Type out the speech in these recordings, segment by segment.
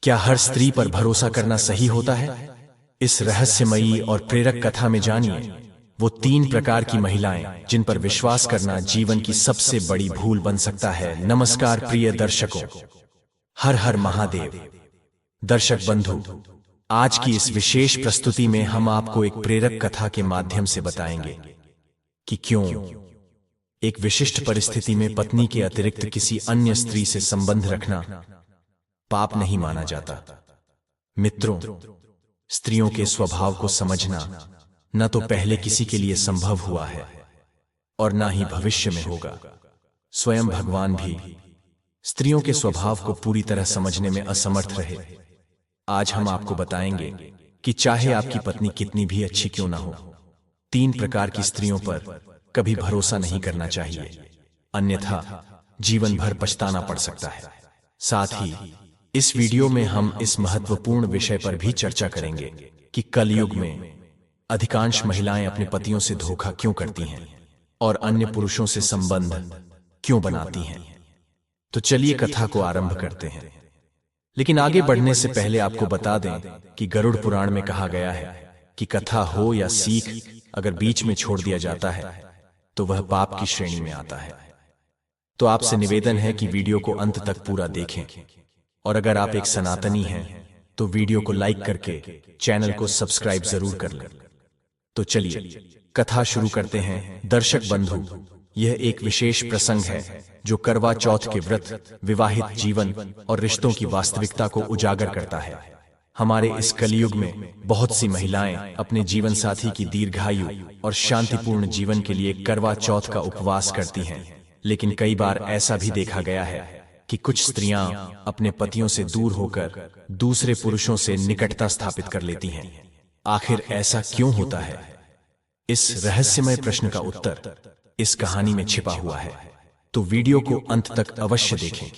क्या हर स्त्री पर भरोसा करना सही होता है? इस रहस्यमयी और प्रेरक कथा में जानिए वो 3 प्रकार की महिलाएं जिन पर विश्वास करना जीवन की सबसे बड़ी भूल बन सकता है। नमस्कार प्रिय दर्शकों, हर हर महादेव। दर्शक बंधु, आज की इस विशेष प्रस्तुति में हम आपको एक प्रेरक कथा के माध्यम से बताएंगे कि क्यों एक विशिष्ट परिस्थिति में पत्नी के अतिरिक्त किसी अन्य स्त्री से संबंध रखना पाप नहीं माना जाता। मित्रों, स्त्रियों के स्वभाव को समझना न तो पहले किसी के लिए संभव हुआ है और न ही भविष्य में होगा। स्वयं भगवान भी स्त्रियों के स्वभाव को पूरी तरह समझने में असमर्थ रहे। आज हम आपको बताएंगे कि चाहे आपकी पत्नी कितनी भी अच्छी क्यों ना हो, 3 प्रकार की स्त्रियों पर कभी भरोसा नहीं करना चाहिए, अन्यथा जीवन भर पछताना पड़ सकता है। साथ ही इस वीडियो में हम इस महत्वपूर्ण विषय पर भी चर्चा करेंगे कि कलयुग में अधिकांश महिलाएं अपने पतियों से धोखा क्यों करती हैं और अन्य पुरुषों से संबंध क्यों बनाती हैं। तो चलिए कथा को आरंभ करते हैं। लेकिन आगे बढ़ने से पहले आपको बता दें कि गरुड़ पुराण में कहा गया है कि कथा हो या सीख अगर बीच में छोड़ दिया जाता है तो वह पाप की श्रेणी में आता है। तो आपसे निवेदन है कि वीडियो को अंत तक पूरा देखें और अगर आप एक सनातनी हैं तो वीडियो को लाइक करके चैनल को सब्सक्राइब जरूर कर लें। तो चलिए कथा शुरू करते हैं। दर्शक बंधु, यह एक विशेष प्रसंग है जो करवा चौथ के व्रत, विवाहित जीवन और रिश्तों की वास्तविकता को उजागर करता है। हमारे इस कलयुग में बहुत सी महिलाएं अपने जीवन साथी की दीर्घायु और शांतिपूर्ण जीवन के लिए करवा चौथ का उपवास करती हैं, लेकिन कई बार ऐसा भी देखा गया है कि कुछ स्त्रियां अपने पतियों से दूर होकर दूसरे पुरुषों से निकटता स्थापित कर लेती हैं। आखिर ऐसा क्यों होता है? इस रहस्यमय प्रश्न का उत्तर इस कहानी में छिपा हुआ है। तो वीडियो को अंत तक अवश्य देखें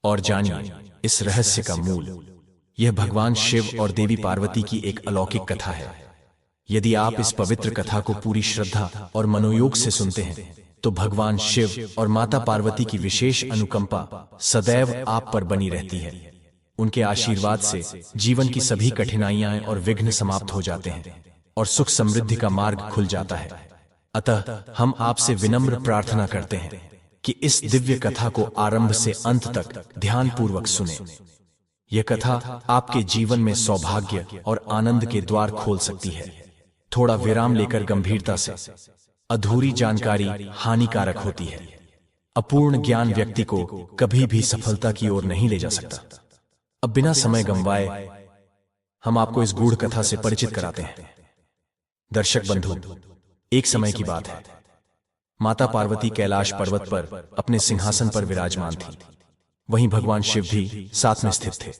और जानिए इस रहस्य का मूल। यह भगवान शिव और देवी पार्वती की एक अलौकिक कथा है। यदि आप इस पवित्र कथा को पूरी श्रद्धा और मनोयोग से सुनते हैं तो भगवान शिव और माता पार्वती की विशेष अनुकंपा सदैव आप पर बनी रहती है। उनके आशीर्वाद से जीवन की सभी कठिनाइयां और विघ्न समाप्त हो जाते हैं और सुख समृद्धि का मार्ग खुल जाता है। अतः हम आपसे विनम्र प्रार्थना करते हैं कि इस दिव्य कथा को आरंभ से अंत तक ध्यानपूर्वक सुनें। यह कथा आपके जीवन में सौभाग्य और आनंद के द्वार खोल सकती है। थोड़ा विराम लेकर गंभीरता से। अधूरी जानकारी हानिकारक होती है। अपूर्ण ज्ञान व्यक्ति को कभी भी सफलता की ओर नहीं ले जा सकता। अब बिना समय गंवाए हम आपको इस गूढ़ कथा से परिचित कराते हैं। दर्शक बंधु, एक समय की बात है। माता पार्वती कैलाश पर्वत पर अपने सिंहासन पर विराजमान थी। वहीं भगवान शिव भी साथ में स्थित थे।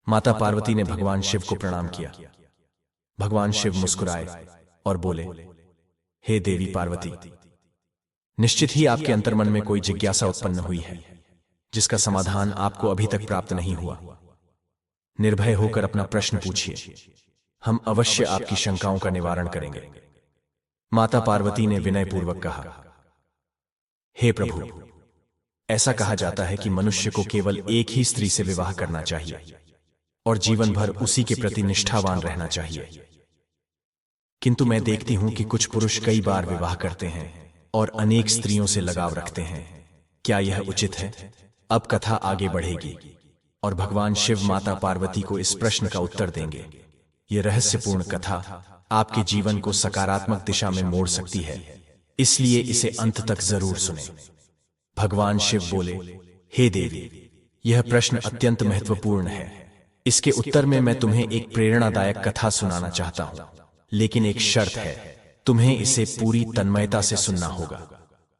माता पार्वती ने भगवान शिव को प्रणाम किया। भगवान शिव मुस्कुराए और बोले, हे देवी पार्वती, निश्चित ही आपके अंतर्मन में कोई जिज्ञासा उत्पन्न हुई है जिसका समाधान आपको अभी तक प्राप्त नहीं हुआ। निर्भय होकर अपना प्रश्न पूछिए, हम अवश्य आपकी शंकाओं का निवारण करेंगे। माता पार्वती ने विनयपूर्वक कहा, हे प्रभु, ऐसा कहा जाता है कि मनुष्य को केवल एक ही स्त्री से विवाह करना चाहिए और जीवन भर उसी के प्रति निष्ठावान रहना चाहिए। किंतु मैं देखती हूं कि कुछ पुरुष कई बार विवाह करते हैं और अनेक स्त्रियों से लगाव रखते हैं। क्या यह उचित है? अब कथा आगे बढ़ेगी और भगवान शिव माता पार्वती को इस प्रश्न का उत्तर देंगे। यह रहस्यपूर्ण कथा आपके जीवन को सकारात्मक दिशा में मोड़ सकती है, इसलिए इसे अंत तक जरूर सुनें। भगवान शिव बोले, हे देवी, यह प्रश्न अत्यंत महत्वपूर्ण है। इसके उत्तर में मैं तुम्हें एक प्रेरणादायक कथा सुनाना चाहता हूं, लेकिन एक शर्त है, तुम्हें इसे पूरी तन्मयता से सुनना होगा।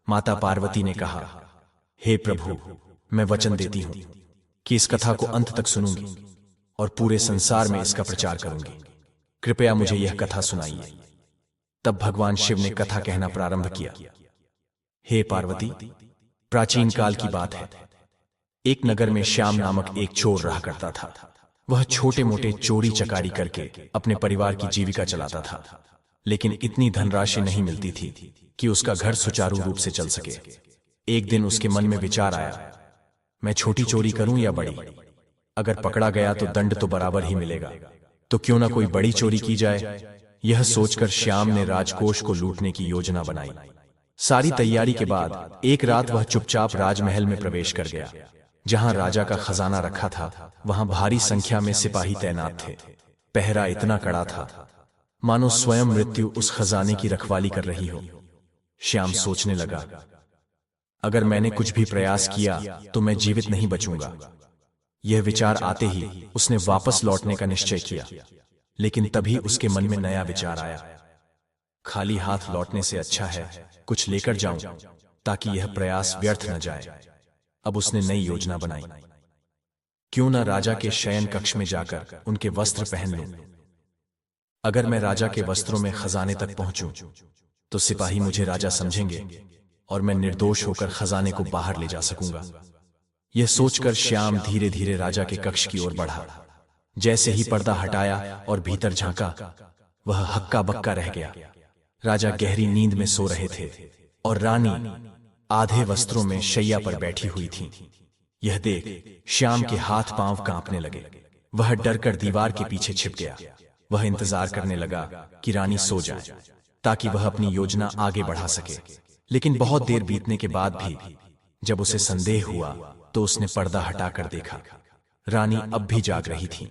माता पार्वती ने कहा, हे प्रभु, मैं वचन देती हूं कि इस कथा को अंत तक सुनूंगी और पूरे संसार में इसका प्रचार करूंगी। कृपया मुझे यह कथा सुनाइए। तब भगवान शिव ने कथा कहना प्रारंभ किया। हे पार्वती, प्राचीन काल की बात है। एक नगर में श्याम नामक एक चोर रहा करता था। वह छोटे मोटे चोरी चकारी करके अपने परिवार की जीविका चलाता था, लेकिन इतनी धनराशि नहीं मिलती थी कि उसका घर सुचारू रूप से चल सके। एक दिन उसके मन में विचार आया, मैं छोटी चोरी करूं या बड़ी? अगर पकड़ा गया तो दंड तो बराबर ही मिलेगा, तो क्यों ना कोई बड़ी चोरी की जाए। यह सोचकर श्याम ने राजकोष को लूटने की योजना बनाई। सारी तैयारी के बाद एक रात वह चुपचाप राजमहल में प्रवेश कर गया। जहां राजा का खजाना रखा था वहां भारी संख्या में सिपाही तैनात थे। पहरा इतना कड़ा था मानो स्वयं मृत्यु उस खजाने की रखवाली कर रही हो। श्याम सोचने लगा, अगर मैंने कुछ भी प्रयास किया तो मैं जीवित नहीं बचूंगा। यह विचार आते ही उसने वापस लौटने का निश्चय किया, लेकिन तभी उसके मन में नया विचार आया। खाली हाथ लौटने से अच्छा है कुछ लेकर जाऊं ताकि यह प्रयास व्यर्थ न जाए। अब उसने नई योजना बनाई, क्यों न राजा के शयन कक्ष में जाकर उनके वस्त्र पहन लूं। अगर मैं राजा के वस्त्रों में खजाने तक पहुंचूं तो सिपाही मुझे राजा समझेंगे और मैं निर्दोष होकर खजाने को बाहर ले जा सकूंगा। यह सोचकर श्याम धीरे धीरे राजा के कक्ष की ओर बढ़ा। जैसे ही पर्दा हटाया और भीतर झांका, वह हक्का बक्का रह गया। राजा गहरी नींद में सो रहे थे और रानी आधे वस्त्रों में शैया पर बैठी हुई थी। यह देख श्याम के हाथ पांव कांपने लगे। वह डरकर दीवार के पीछे छिप गया। वह इंतजार करने लगा कि रानी सो जाए ताकि वह अपनी योजना आगे बढ़ा सके। लेकिन बहुत देर बीतने के बाद भी जब उसे संदेह हुआ तो उसने पर्दा हटाकर देखा, रानी अब भी जाग रही थी।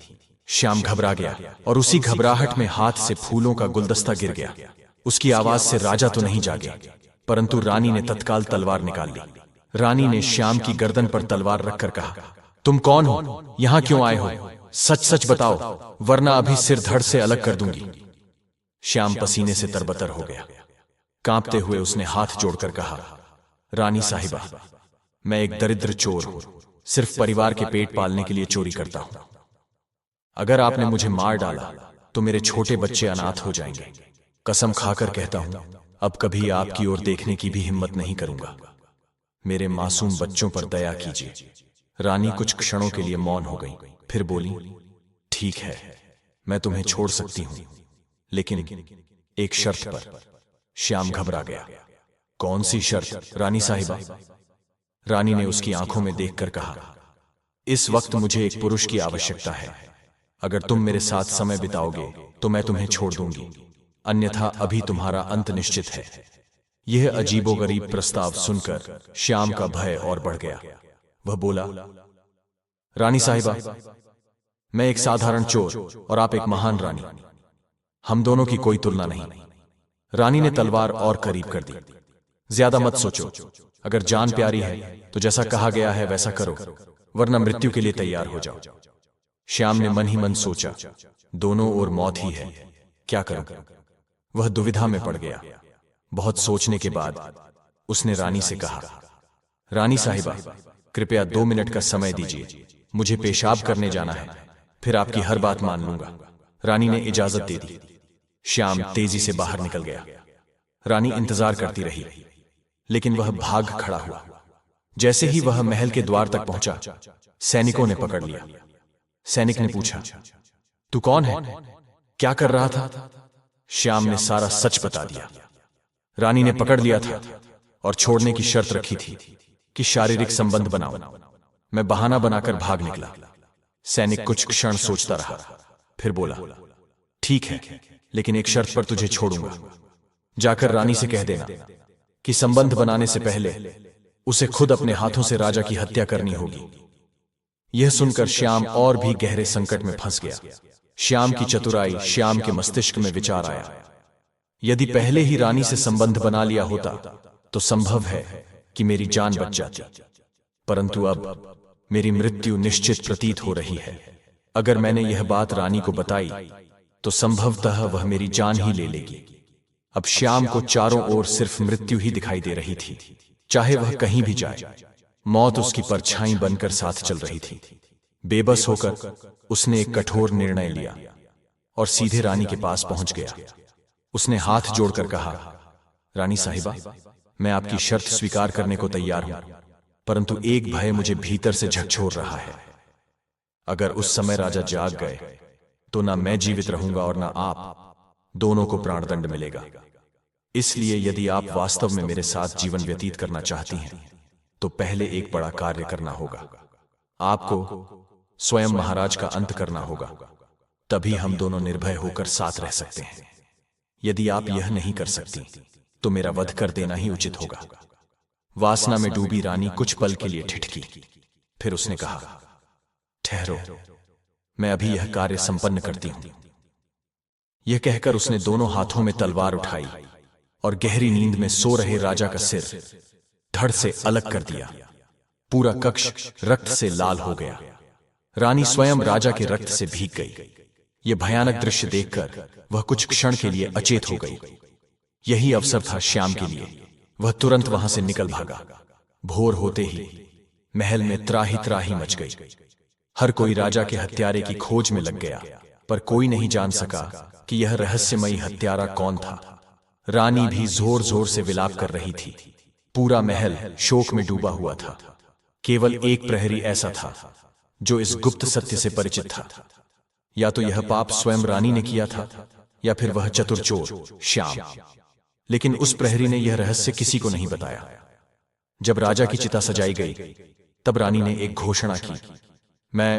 श्याम घबरा गया और उसी घबराहट में हाथ से फूलों का गुलदस्ता गिर गया। उसकी आवाज से राजा तो नहीं जागे, परंतु रानी ने तत्काल तलवार निकाल ली। रानी ने श्याम की गर्दन पर तलवार रखकर कहा, तुम कौन हो, यहां क्यों आए हो? सच सच बताओ, वरना अभी सिर धड़ से अलग कर दूंगी। श्याम पसीने से तरबतर हो गया। कांपते हुए उसने हाथ जोड़कर कहा, रानी साहिबा, मैं एक दरिद्र चोर हूं, सिर्फ परिवार के पेट पालने के लिए चोरी करता हूं। अगर आपने मुझे मार डाला तो मेरे छोटे बच्चे अनाथ हो जाएंगे। कसम खाकर कहता हूं, अब कभी आपकी ओर देखने की भी हिम्मत नहीं करूंगा। मेरे मासूम बच्चों पर दया कीजिए। रानी कुछ क्षणों के लिए मौन हो गई, फिर बोली, ठीक है, मैं तुम्हें छोड़ सकती हूं, लेकिन एक शर्त पर। श्याम घबरा गया। कौन सी शर्त रानी साहिबा? रानी ने उसकी आंखों में देखकर कहा, इस वक्त मुझे एक पुरुष की आवश्यकता है। अगर तुम मेरे साथ समय बिताओगे तो मैं तुम्हें छोड़ दूंगी, अन्यथा अभी तुम्हारा अंत निश्चित है। यह अजीबोगरीब प्रस्ताव सुनकर श्याम का भय और बढ़ गया। वह बोला, रानी साहिबा, मैं एक साधारण चोर और आप एक महान रानी, हम दोनों की कोई तुलना नहीं। रानी ने तलवार और करीब कर दी। ज्यादा मत सोचो, अगर जान प्यारी है तो जैसा कहा गया है वैसा करो, वरना मृत्यु के लिए तैयार हो जाओ। श्याम ने मन ही मन सोचा, दोनों ओर मौत ही है, क्या करूं? वह दुविधा में पड़ गया। बहुत सोचने के बाद उसने रानी से कहा, रानी साहिबा, कृपया 2 मिनट का समय दीजिए, मुझे पेशाब करने जाना है, फिर आपकी हर बात मान लूंगा। रानी ने इजाजत दे दी। श्याम तेजी से बाहर निकल गया। रानी इंतजार करती रही, लेकिन वह भाग खड़ा हुआ। जैसे ही वह महल के द्वार तक पहुंचा, सैनिकों ने पकड़ लिया। सैनिक ने पूछा, तू कौन है, क्या कर रहा था? श्याम ने सारा सच बता दिया। रानी ने पकड़ लिया था और छोड़ने की शर्त रखी थी कि शारीरिक संबंध बनाओ। मैं बहाना बनाकर भाग निकला। सैनिक कुछ क्षण सोचता रहा, फिर बोला, ठीक है, लेकिन एक शर्त पर तुझे छोड़ूंगा। जाकर रानी से कह देना कि संबंध बनाने से पहले उसे खुद अपने हाथों से राजा की हत्या करनी होगी। यह सुनकर श्याम और भी गहरे संकट में फंस गया। श्याम की चतुराई, श्याम के मस्तिष्क में विचार आया, यदि पहले ही रानी से संबंध बना लिया होता तो संभव है कि मेरी जान बच जाती, परंतु अब मेरी मृत्यु निश्चित प्रतीत हो रही है। अगर मैंने यह बात रानी को बताई तो संभवतः वह मेरी जान ही ले लेगी। अब श्याम को चारों ओर सिर्फ मृत्यु ही दिखाई दे रही थी। चाहे वह कहीं भी जाए, मौत उसकी परछाई बनकर साथ चल रही थी। बेबस होकर उसने एक कठोर निर्णय लिया और सीधे रानी के पास पहुंच गया। उसने हाथ जोड़कर कहा, रानी साहिबा, मैं आपकी शर्त स्वीकार करने को तैयार हूं, परंतु एक भय मुझे भीतर से झकझोर रहा है। अगर उस समय राजा जाग गए तो ना मैं जीवित रहूंगा और ना आप, दोनों को प्राणदंड मिलेगा। इसलिए यदि आप वास्तव में मेरे साथ जीवन व्यतीत करना चाहती हैं तो पहले एक बड़ा कार्य करना होगा। आपको स्वयं महाराज का अंत करना होगा, तभी हम दोनों निर्भय होकर साथ रह सकते हैं। यदि आप यह नहीं कर सकती तो मेरा वध कर देना ही उचित होगा। वासना में डूबी रानी कुछ पल के लिए ठिठकी, फिर उसने कहा, ठहरो, मैं अभी यह कार्य संपन्न करती हूं। यह कहकर उसने दोनों हाथों में तलवार उठाई और गहरी नींद में सो रहे राजा का सिर धड़ से अलग कर दिया। पूरा कक्ष रक्त से लाल हो गया। रानी स्वयं राजा के रक्त से भीग गई। यह भयानक दृश्य देखकर वह कुछ क्षण के लिए अचेत हो गई। यही अवसर था श्याम के लिए। वह तुरंत वहां से निकल भागा। भोर होते ही महल में त्राही त्राही मच गई। हर कोई राजा के हत्यारे की खोज में लग गया, पर कोई नहीं जान सका कि यह रहस्यमयी हत्यारा कौन था। रानी भी जोर जोर से विलाप कर रही थी। पूरा महल शोक में डूबा हुआ था। केवल एक प्रहरी ऐसा था जो इस गुप्त सत्य से परिचित था। या तो यह पाप स्वयं रानी ने किया था, या फिर वह चतुर चोर श्याम। लेकिन उस प्रहरी ने यह रहस्य किसी को नहीं बताया। जब राजा की चिता सजाई गई, तब रानी ने एक घोषणा की, मैं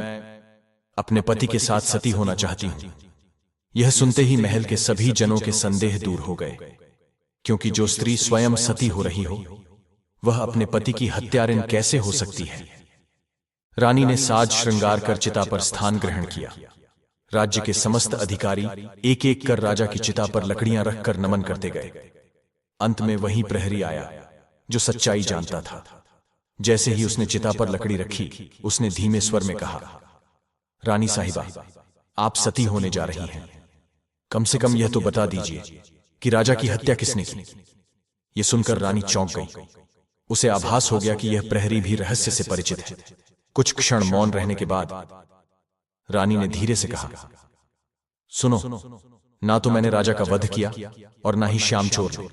अपने पति के साथ सती होना चाहती हूं। यह सुनते ही महल के सभी जनों के संदेह दूर हो गए, क्योंकि जो स्त्री स्वयं सती हो रही हो, वह अपने पति की हत्यारिन कैसे हो सकती है। रानी ने साज श्रृंगार कर चिता पर स्थान ग्रहण किया। राज्य के समस्त अधिकारी एक एक कर राजा की चिता पर लकड़ियां रखकर नमन करते गए। अंत में वही प्रहरी आया जो सच्चाई जानता था। जैसे ही उसने चिता पर लकड़ी रखी, उसने धीमे स्वर में कहा, रानी साहिबा, आप सती होने जा रही हैं। कम से कम यह तो बता दीजिए कि राजा की हत्या किसने की। यह सुनकर रानी चौंक गई। उसे आभास हो गया कि यह प्रहरी भी रहस्य से परिचित है। कुछ क्षण मौन रहने के बाद रानी ने धीरे से कहा, सुनो, ना तो मैंने राजा का वध किया और ना ही श्याम चोर ने।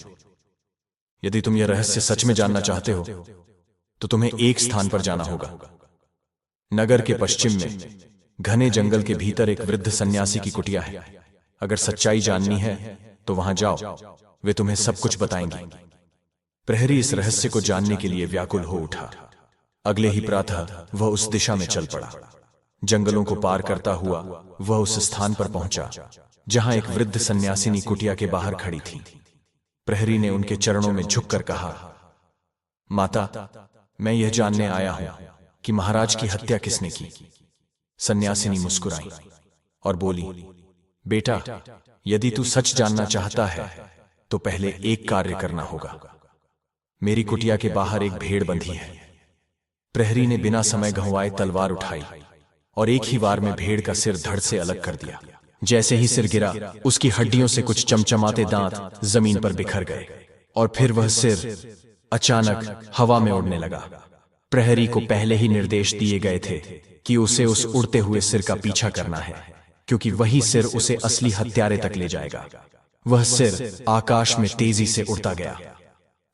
यदि तुम यह रहस्य सच में जानना चाहते हो तो तुम्हें एक स्थान पर जाना होगा। नगर के पश्चिम में घने जंगल के भीतर एक वृद्ध सन्यासी की कुटिया है। अगर सच्चाई जाननी है तो वहां जाओ, वे तुम्हें सब कुछ बताएंगे। प्रहरी इस रहस्य को जानने के लिए व्याकुल हो उठा। अगले ही प्रातः वह उस दिशा में चल पड़ा। जंगलों को पार करता हुआ वह उस स्थान पर पहुंचा जहां एक वृद्ध सन्यासिनी कुटिया के बाहर खड़ी थी। प्रहरी ने उनके चरणों में झुककर कहा, माता, मैं यह जानने आया हूं कि महाराज की हत्या किसने की। सन्यासिनी मुस्कुराई और बोली, बेटा, यदि तू सच जानना चाहता है तो पहले एक कार्य करना होगा। मेरी कुटिया के बाहर एक भेड़ बंधी है। प्रहरी ने बिना समय गंवाए तलवार उठाई और एक ही वार में भेड़ का सिर धड़ से अलग कर दिया। जैसे ही सिर गिरा, उसकी हड्डियों से कुछ चमचमाते दांत जमीन पर बिखर गए और फिर वह सिर अचानक हवा में उड़ने लगा। प्रहरी को पहले ही निर्देश दिए गए थे कि उसे उस उड़ते हुए सिर का पीछा करना है, क्योंकि वही सिर उसे असली हत्यारे तक ले जाएगा। वह सिर आकाश में तेजी से उड़ता गया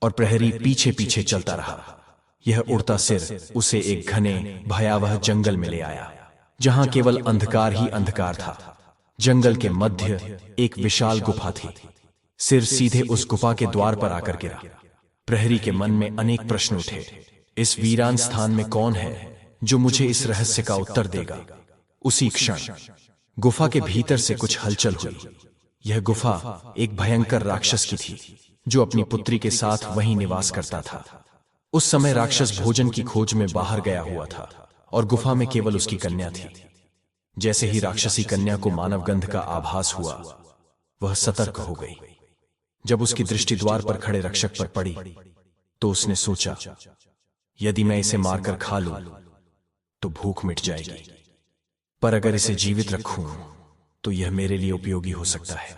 और प्रहरी पीछे पीछे चलता रहा। यह उड़ता सिर उसे एक घने भयावह जंगल में ले आया, जहां केवल अंधकार ही अंधकार था। जंगल के मध्य एक विशाल गुफा थी। सिर सीधे उस गुफा के द्वार पर आकर गिरा। प्रहरी के मन में अनेक प्रश्न उठे। इस वीरान स्थान में कौन है जो मुझे इस रहस्य का उत्तर देगा। उसी क्षण गुफा के भीतर से कुछ हलचल हुई। यह गुफा एक भयंकर राक्षस की थी जो अपनी पुत्री के साथ वहीं निवास करता था। उस समय राक्षस भोजन की खोज में बाहर गया हुआ था और गुफा में केवल उसकी कन्या थी। जैसे ही राक्षसी कन्या को मानव गंध का आभास हुआ, वह सतर्क हो गई। जब उसकी दृष्टि द्वार पर खड़े रक्षक पर पड़ी तो उसने सोचा, यदि मैं इसे मारकर खा लूं तो भूख मिट जाएगी, पर अगर इसे जीवित रखूं तो यह मेरे लिए उपयोगी हो सकता है।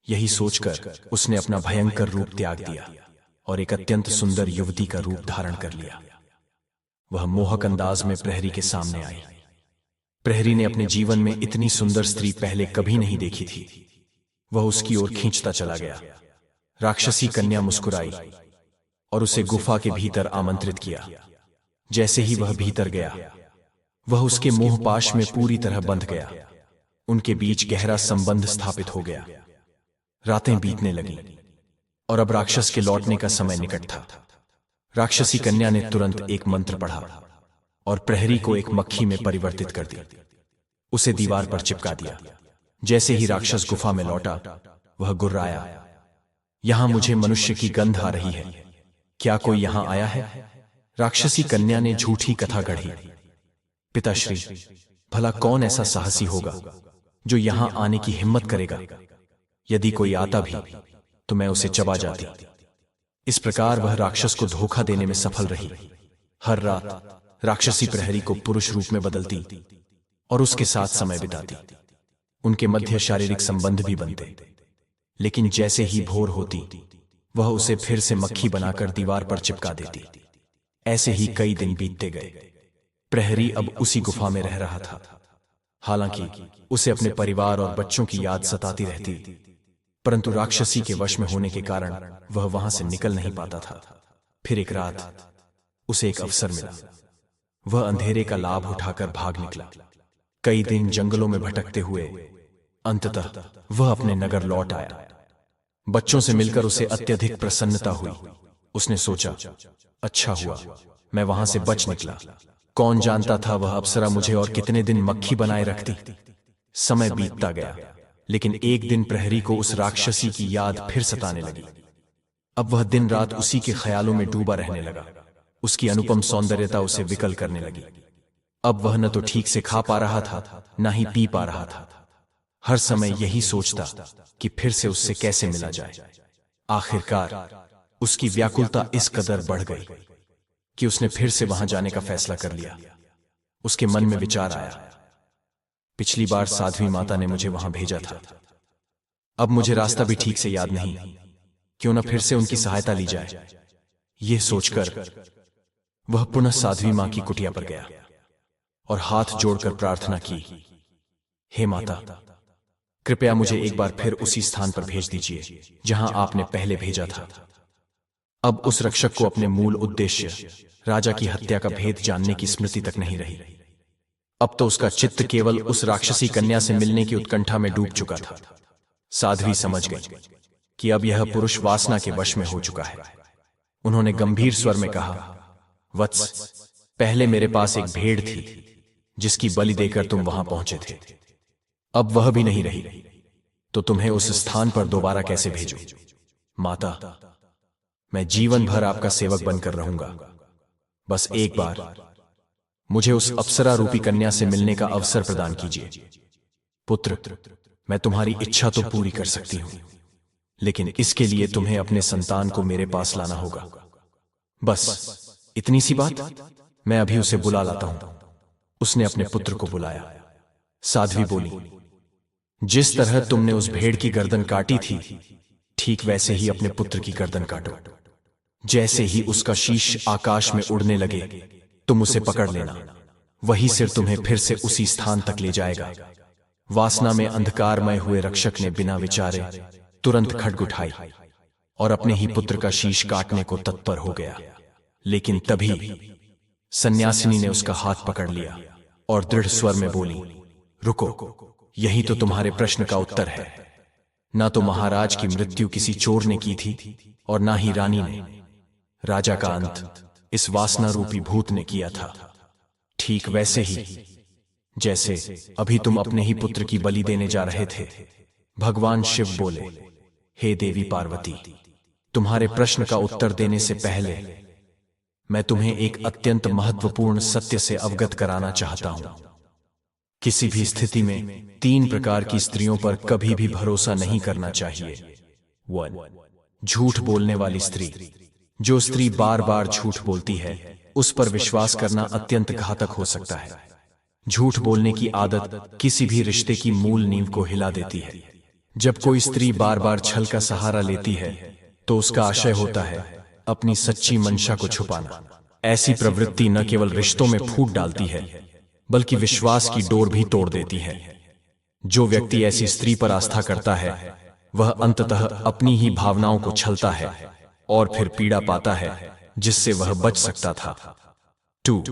यही सोचकर उसने अपना भयंकर रूप त्याग दिया और एक अत्यंत सुंदर युवती का रूप धारण कर लिया। वह मोहक अंदाज में प्रहरी के सामने आई। प्रहरी ने अपने जीवन में इतनी सुंदर स्त्री पहले कभी नहीं देखी थी। वह उसकी ओर खींचता चला गया। राक्षसी कन्या मुस्कुराई और उसे गुफा के भीतर आमंत्रित किया। जैसे ही वह भीतर गया, वह उसके मोहपाश में पूरी तरह बंध गया। उनके बीच गहरा संबंध स्थापित हो गया। रातें बीतने लगीं और अब राक्षस के लौटने का समय निकट था। राक्षसी कन्या ने तुरंत एक मंत्र पढ़ा और प्रहरी को एक मक्खी में परिवर्तित कर दी। उसे दीवार पर चिपका दिया। जैसे ही राक्षस गुफा में लौटा, वह गुर्राया, यहां मुझे मनुष्य की गंध आ रही है, क्या कोई यहां आया है? राक्षसी कन्या ने झूठी कथा गढ़ी। पिताश्री, भला कौन ऐसा साहसी होगा जो यहां आने की हिम्मत करेगा? यदि कोई आता भी तो मैं उसे चबा जाती। इस प्रकार वह राक्षस को धोखा देने में सफल रही। हर रात राक्षसी प्रहरी को पुरुष रूप में बदलती और उसके साथ समय बिताती। उनके मध्य शारीरिक संबंध भी बनते, लेकिन जैसे ही भोर होती, वह उसे फिर से मक्खी बनाकर दीवार पर चिपका देती। ऐसे ही कई दिन बीतते गए। प्रहरी अब उसी गुफा में रह रहा था। हालांकि उसे अपने परिवार और बच्चों की याद सताती रहती, परंतु राक्षसी के वश में होने के कारण वह वहां से निकल नहीं पाता था। फिर एक रात उसे एक अवसर मिला। वह अंधेरे का लाभ उठाकर भाग निकला। कई दिन जंगलों में भटकते हुए अंततः वह अपने नगर लौट आया। बच्चों से मिलकर उसे अत्यधिक प्रसन्नता हुई। उसने सोचा, अच्छा हुआ मैं वहां से बच निकला। कौन जानता था वह अप्सरा मुझे और कितने दिन मक्खी बनाए रखती। समय बीतता गया, लेकिन एक दिन प्रहरी को उस राक्षसी की याद फिर सताने लगी। अब वह दिन रात उसी के ख्यालों में डूबा रहने लगा। उसकी अनुपम सौंदर्यता उसे विकल करने लगी। अब वह न तो ठीक से खा पा रहा था, न ही पी पा रहा था। हर समय यही सोचता कि फिर से उससे कैसे मिला जाए। आखिरकार उसकी व्याकुलता इस कदर बढ़ गई कि उसने फिर से वहां जाने का फैसला कर लिया। उसके मन में विचार आया, पिछली बार साध्वी माता ने मुझे वहां भेजा था, अब मुझे रास्ता भी ठीक से याद नहीं, क्यों न फिर से उनकी सहायता ली जाए। यह सोचकर वह पुनः साध्वी मां की कुटिया पर गया और हाथ जोड़कर प्रार्थना की, हे माता, कृपया मुझे एक बार फिर उसी स्थान पर भेज दीजिए जहां आपने पहले भेजा था। अब उस रक्षक को अपने मूल उद्देश्य राजा की हत्या का भेद जानने की स्मृति तक नहीं रही। अब तो उसका चित्त केवल उस राक्षसी कन्या से मिलने की उत्कंठा में डूब चुका था। साध्वी समझ गई कि अब यह पुरुष वासना के वश में हो चुका है। उन्होंने गंभीर स्वर में कहा, वत्स, पहले मेरे पास एक भेड़ थी जिसकी बलि देकर तुम वहां पहुंचे थे। अब वह भी नहीं रही, तो तुम्हें उस स्थान पर दोबारा कैसे भेजूं? माता, मैं जीवन भर आपका सेवक बनकर रहूंगा। बस एक बार मुझे उस अप्सरा रूपी कन्या से मिलने का अवसर प्रदान कीजिए। पुत्र, मैं तुम्हारी इच्छा तो पूरी कर सकती हूं, लेकिन इसके लिए तुम्हें अपने संतान को मेरे पास लाना होगा। बस इतनी सी बात, मैं अभी उसे बुला लाता हूं। उसने अपने पुत्र को बुलाया। साध्वी बोली, जिस तरह तुमने उस भेड़ की गर्दन काटी थी, ठीक वैसे ही अपने पुत्र की गर्दन काटो। जैसे ही उसका शीश आकाश में उड़ने लगे, तुम उसे पकड़ लेना। वही सिर तुम्हें फिर से उसी स्थान तक ले जाएगा। वासना में अंधकारमय हुए रक्षक ने बिना विचारे तुरंत खड्ग उठाई और अपने ही पुत्र का शीश काटने को तत्पर हो गया। लेकिन तभी सन्यासिनी ने उसका हाथ पकड़ लिया और दृढ़ स्वर में बोली, रुको, यही तो तुम्हारे प्रश्न का उत्तर है। ना तो महाराज की मृत्यु किसी चोर ने की थी और ना ही रानी ने। राजा का अंत इस वासना रूपी भूत ने किया था। ठीक वैसे ही जैसे अभी तुम अपने ही पुत्र की बलि देने जा रहे थे। भगवान शिव बोले, हे देवी पार्वती, तुम्हारे प्रश्न का उत्तर देने से पहले मैं तुम्हें एक अत्यंत महत्वपूर्ण सत्य से अवगत कराना चाहता हूं। किसी भी स्थिति में 3 प्रकार की स्त्रियों पर कभी भी भरोसा नहीं करना चाहिए। 1. झूठ बोलने वाली स्त्री। जो स्त्री बार बार झूठ बोलती है, उस पर विश्वास करना अत्यंत घातक हो सकता है। झूठ बोलने की आदत किसी भी रिश्ते की मूल नींव को हिला देती है। जब कोई स्त्री बार बार छल का सहारा लेती है, तो उसका आशय होता है अपनी सच्ची मंशा को छुपाना। ऐसी प्रवृत्ति न केवल रिश्तों में फूट डालती है, बल्कि विश्वास की डोर भी तोड़ देती है। जो व्यक्ति ऐसी स्त्री पर आस्था करता है, वह अंततः अपनी ही भावनाओं को छलता है और फिर पीड़ा पाता है जिससे वह बच सकता था। 2.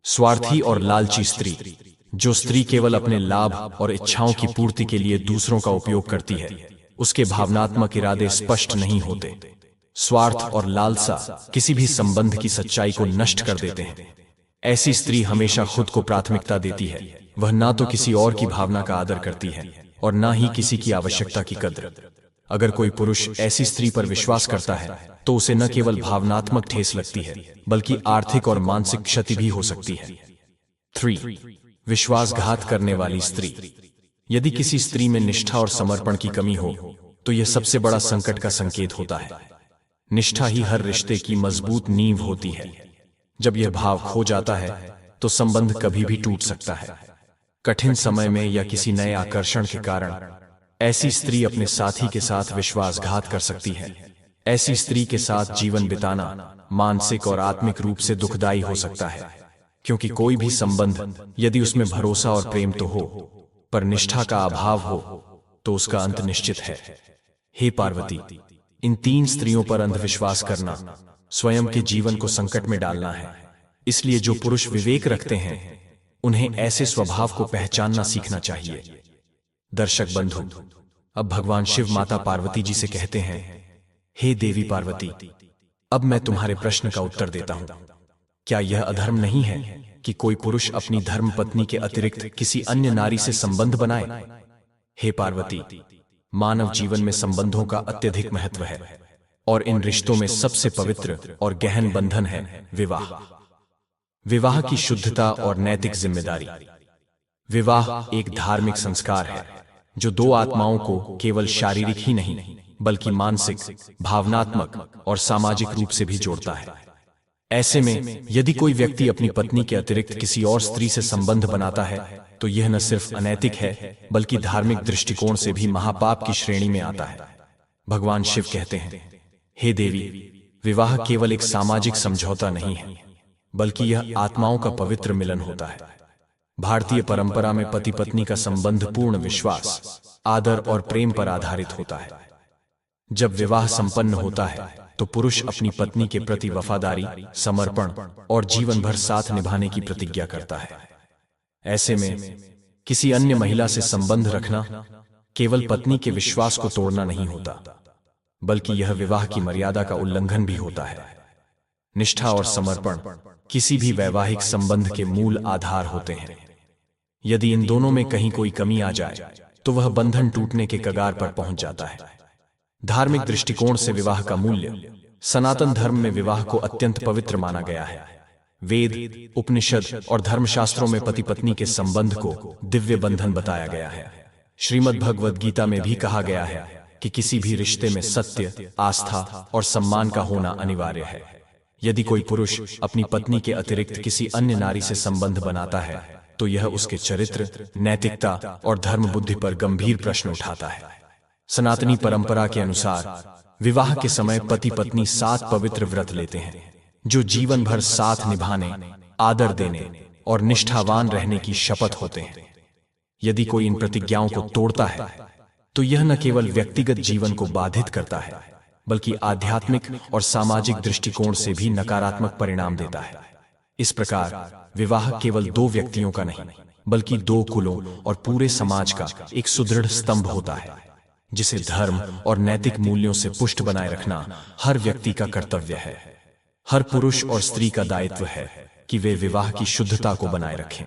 स्वार्थी और लालची स्त्री। जो स्त्री केवल अपने लाभ और इच्छाओं की पूर्ति के लिए दूसरों का उपयोग करती है, उसके भावनात्मक इरादे स्पष्ट नहीं होते। स्वार्थ और लालसा किसी भी संबंध की सच्चाई को नष्ट कर देते हैं। ऐसी स्त्री हमेशा खुद को प्राथमिकता देती है। वह ना तो किसी और की भावना का आदर करती है और ना ही किसी की आवश्यकता की कद्र। अगर कोई पुरुष ऐसी स्त्री पर विश्वास करता है तो उसे न केवल भावनात्मक ठेस लगती है बल्कि आर्थिक और मानसिक क्षति भी हो सकती है। 3. विश्वासघात करने वाली स्त्री। यदि किसी स्त्री में निष्ठा और समर्पण की कमी हो तो यह सबसे बड़ा संकट का संकेत होता है। निष्ठा ही हर रिश्ते की मजबूत नींव होती है। जब यह भाव खो जाता है तो संबंध कभी भी टूट सकता है। कठिन समय में या किसी नए आकर्षण के कारण ऐसी स्त्री अपने साथी के साथ विश्वासघात कर सकती है। ऐसी स्त्री के साथ जीवन बिताना मानसिक और आत्मिक रूप से दुखदायी हो सकता है, क्योंकि कोई भी संबंध यदि उसमें भरोसा और प्रेम तो हो पर निष्ठा का अभाव हो तो उसका अंत निश्चित है। हे पार्वती, इन 3 स्त्रियों पर अंधविश्वास करना स्वयं के जीवन को संकट में डालना है। इसलिए जो पुरुष विवेक रखते हैं उन्हें ऐसे स्वभाव को पहचानना सीखना चाहिए। दर्शक बंधु, अब भगवान शिव माता पार्वती जी से कहते हैं, हे देवी पार्वती, अब मैं तुम्हारे प्रश्न का उत्तर देता हूं। क्या यह अधर्म नहीं है कि कोई पुरुष अपनी धर्म पत्नी के अतिरिक्त किसी अन्य नारी से संबंध बनाए? हे पार्वती, मानव जीवन में संबंधों का अत्यधिक महत्व है और इन रिश्तों में सबसे पवित्र और गहन बंधन है विवाह। विवाह की शुद्धता और नैतिक जिम्मेदारी। विवाह एक धार्मिक संस्कार है जो 2 आत्माओं को केवल शारीरिक ही नहीं बल्कि मानसिक, भावनात्मक और सामाजिक रूप से भी जोड़ता है। ऐसे में यदि कोई व्यक्ति अपनी पत्नी के अतिरिक्त किसी और स्त्री से संबंध बनाता है तो यह न सिर्फ अनैतिक है बल्कि धार्मिक दृष्टिकोण से भी महापाप की श्रेणी में आता है। भगवान शिव कहते हैं, हे देवी, विवाह केवल एक सामाजिक समझौता नहीं है बल्कि यह आत्माओं का पवित्र मिलन होता है। भारतीय परंपरा में पति पत्नी का संबंध पूर्ण विश्वास, आदर और प्रेम पर आधारित होता है। जब विवाह संपन्न होता है तो पुरुष अपनी पत्नी के प्रति वफादारी, समर्पण और जीवन भर साथ निभाने की प्रतिज्ञा करता है। ऐसे में किसी अन्य महिला से संबंध रखना केवल पत्नी के विश्वास को तोड़ना नहीं होता बल्कि यह विवाह की मर्यादा का उल्लंघन भी होता है। निष्ठा और समर्पण किसी भी वैवाहिक संबंध के मूल आधार होते हैं। यदि इन दोनों में कहीं कोई कमी आ जाए तो वह बंधन टूटने के कगार पर पहुंच जाता है। धार्मिक दृष्टिकोण से विवाह का मूल्य। सनातन धर्म में विवाह को अत्यंत पवित्र माना गया है। वेद, उपनिषद और धर्मशास्त्रों में पति पत्नी के संबंध को दिव्य बंधन बताया गया है। श्रीमद् भगवद गीता में भी कहा गया है कि किसी भी रिश्ते में सत्य, आस्था और सम्मान का होना अनिवार्य है। यदि कोई पुरुष अपनी पत्नी के अतिरिक्त किसी अन्य नारी से संबंध बनाता है तो यह उसके चरित्र, नैतिकता और धर्म बुद्धि पर गंभीर प्रश्न उठाता है। सनातनी परंपरा के अनुसार विवाह के समय पति पत्नी 7 पवित्र व्रत लेते हैं जो जीवन भर साथ निभाने, आदर देने और निष्ठावान रहने की शपथ होते हैं। यदि कोई इन प्रतिज्ञाओं को तोड़ता है तो यह न केवल व्यक्तिगत जीवन को बाधित करता है बल्कि आध्यात्मिक और सामाजिक दृष्टिकोण से भी नकारात्मक परिणाम देता है। इस प्रकार विवाह केवल 2 व्यक्तियों का नहीं बल्कि 2 कुलों और पूरे समाज का एक सुदृढ़ स्तंभ होता है जिसे धर्म और नैतिक मूल्यों से पुष्ट बनाए रखना हर व्यक्ति का कर्तव्य है। हर पुरुष और स्त्री का दायित्व है कि वे विवाह की शुद्धता को बनाए रखें।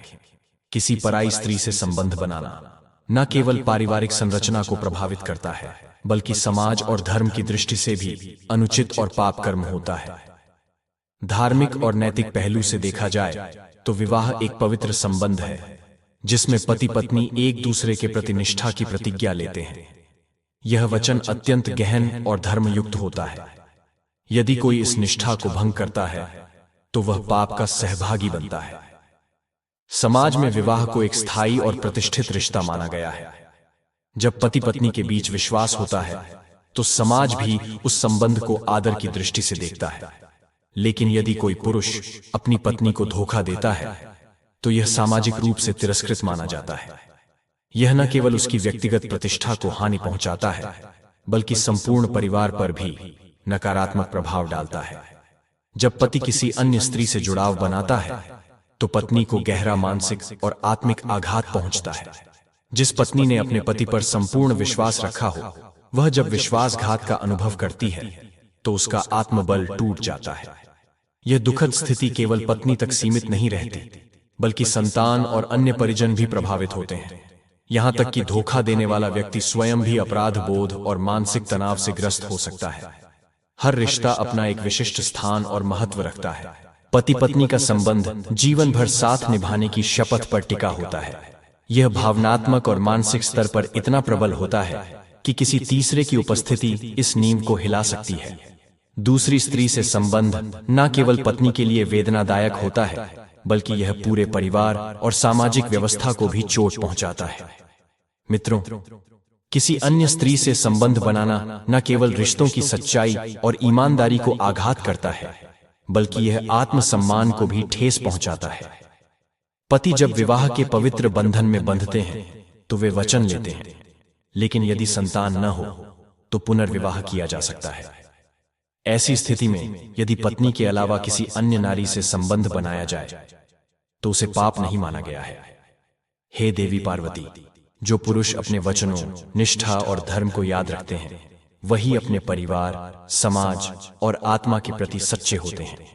किसी पराई स्त्री से संबंध बनाना न केवल पारिवारिक संरचना को प्रभावित करता है बल्कि समाज और धर्म की दृष्टि से भी अनुचित और पाप कर्म होता है। धार्मिक और नैतिक पहलू से देखा जाए तो विवाह एक पवित्र संबंध है जिसमें पति पत्नी एक दूसरे के प्रति निष्ठा की प्रतिज्ञा लेते हैं। यह वचन अत्यंत गहन और धर्मयुक्त होता है। यदि कोई इस निष्ठा को भंग करता है तो वह पाप का सहभागी बनता है। समाज में विवाह को एक स्थायी और प्रतिष्ठित रिश्ता माना गया है। जब पति पत्नी के बीच विश्वास होता है तो समाज भी उस संबंध को आदर की दृष्टि से देखता है। लेकिन यदि कोई पुरुष अपनी पत्नी को धोखा देता है तो यह सामाजिक रूप से तिरस्कृत माना जाता है। यह न केवल उसकी व्यक्तिगत प्रतिष्ठा को हानि पहुंचाता है बल्कि संपूर्ण परिवार पर भी नकारात्मक प्रभाव डालता है। जब पति किसी अन्य स्त्री से जुड़ाव बनाता है तो पत्नी को गहरा मानसिक और आत्मिक आघात पहुंचता है। जिस पत्नी ने अपने पति पर संपूर्ण विश्वास रखा हो वह जब विश्वासघात का अनुभव करती है तो उसका आत्मबल टूट जाता है। यह दुखद स्थिति केवल पत्नी तक सीमित नहीं रहती, बल्कि संतान और अन्य परिजन भी प्रभावित होते हैं। यहां तक कि धोखा देने वाला व्यक्ति स्वयं भी अपराध बोध और मानसिक तनाव से ग्रस्त हो सकता है। हर रिश्ता अपना एक विशिष्ट स्थान और महत्व रखता है। पति पत्नी का संबंध जीवन भर साथ निभाने की शपथ पर टिका होता है। यह भावनात्मक और मानसिक स्तर पर इतना प्रबल होता है कि किसी तीसरे की उपस्थिति इस नींव को हिला सकती है। दूसरी स्त्री से संबंध न केवल पत्नी के लिए वेदनादायक होता है, बल्कि यह पूरे परिवार और सामाजिक व्यवस्था को भी चोट पहुंचाता है। मित्रों, किसी अन्य स्त्री से संबंध बनाना न केवल रिश्तों की सच्चाई और ईमानदारी को आघात करता है, बल्कि यह आत्मसम्मान को भी ठेस पहुंचाता है। पति जब विवाह के पवित्र बंधन में बंधते हैं तो वे वचन लेते हैं, लेकिन यदि संतान न हो तो पुनर्विवाह किया जा सकता है। ऐसी स्थिति में यदि पत्नी के अलावा किसी अन्य नारी से संबंध बनाया जाए तो उसे पाप नहीं माना गया है। हे देवी पार्वती, जो पुरुष अपने वचनों, निष्ठा और धर्म को याद रखते हैं, वही अपने परिवार, समाज और आत्मा के प्रति सच्चे होते हैं।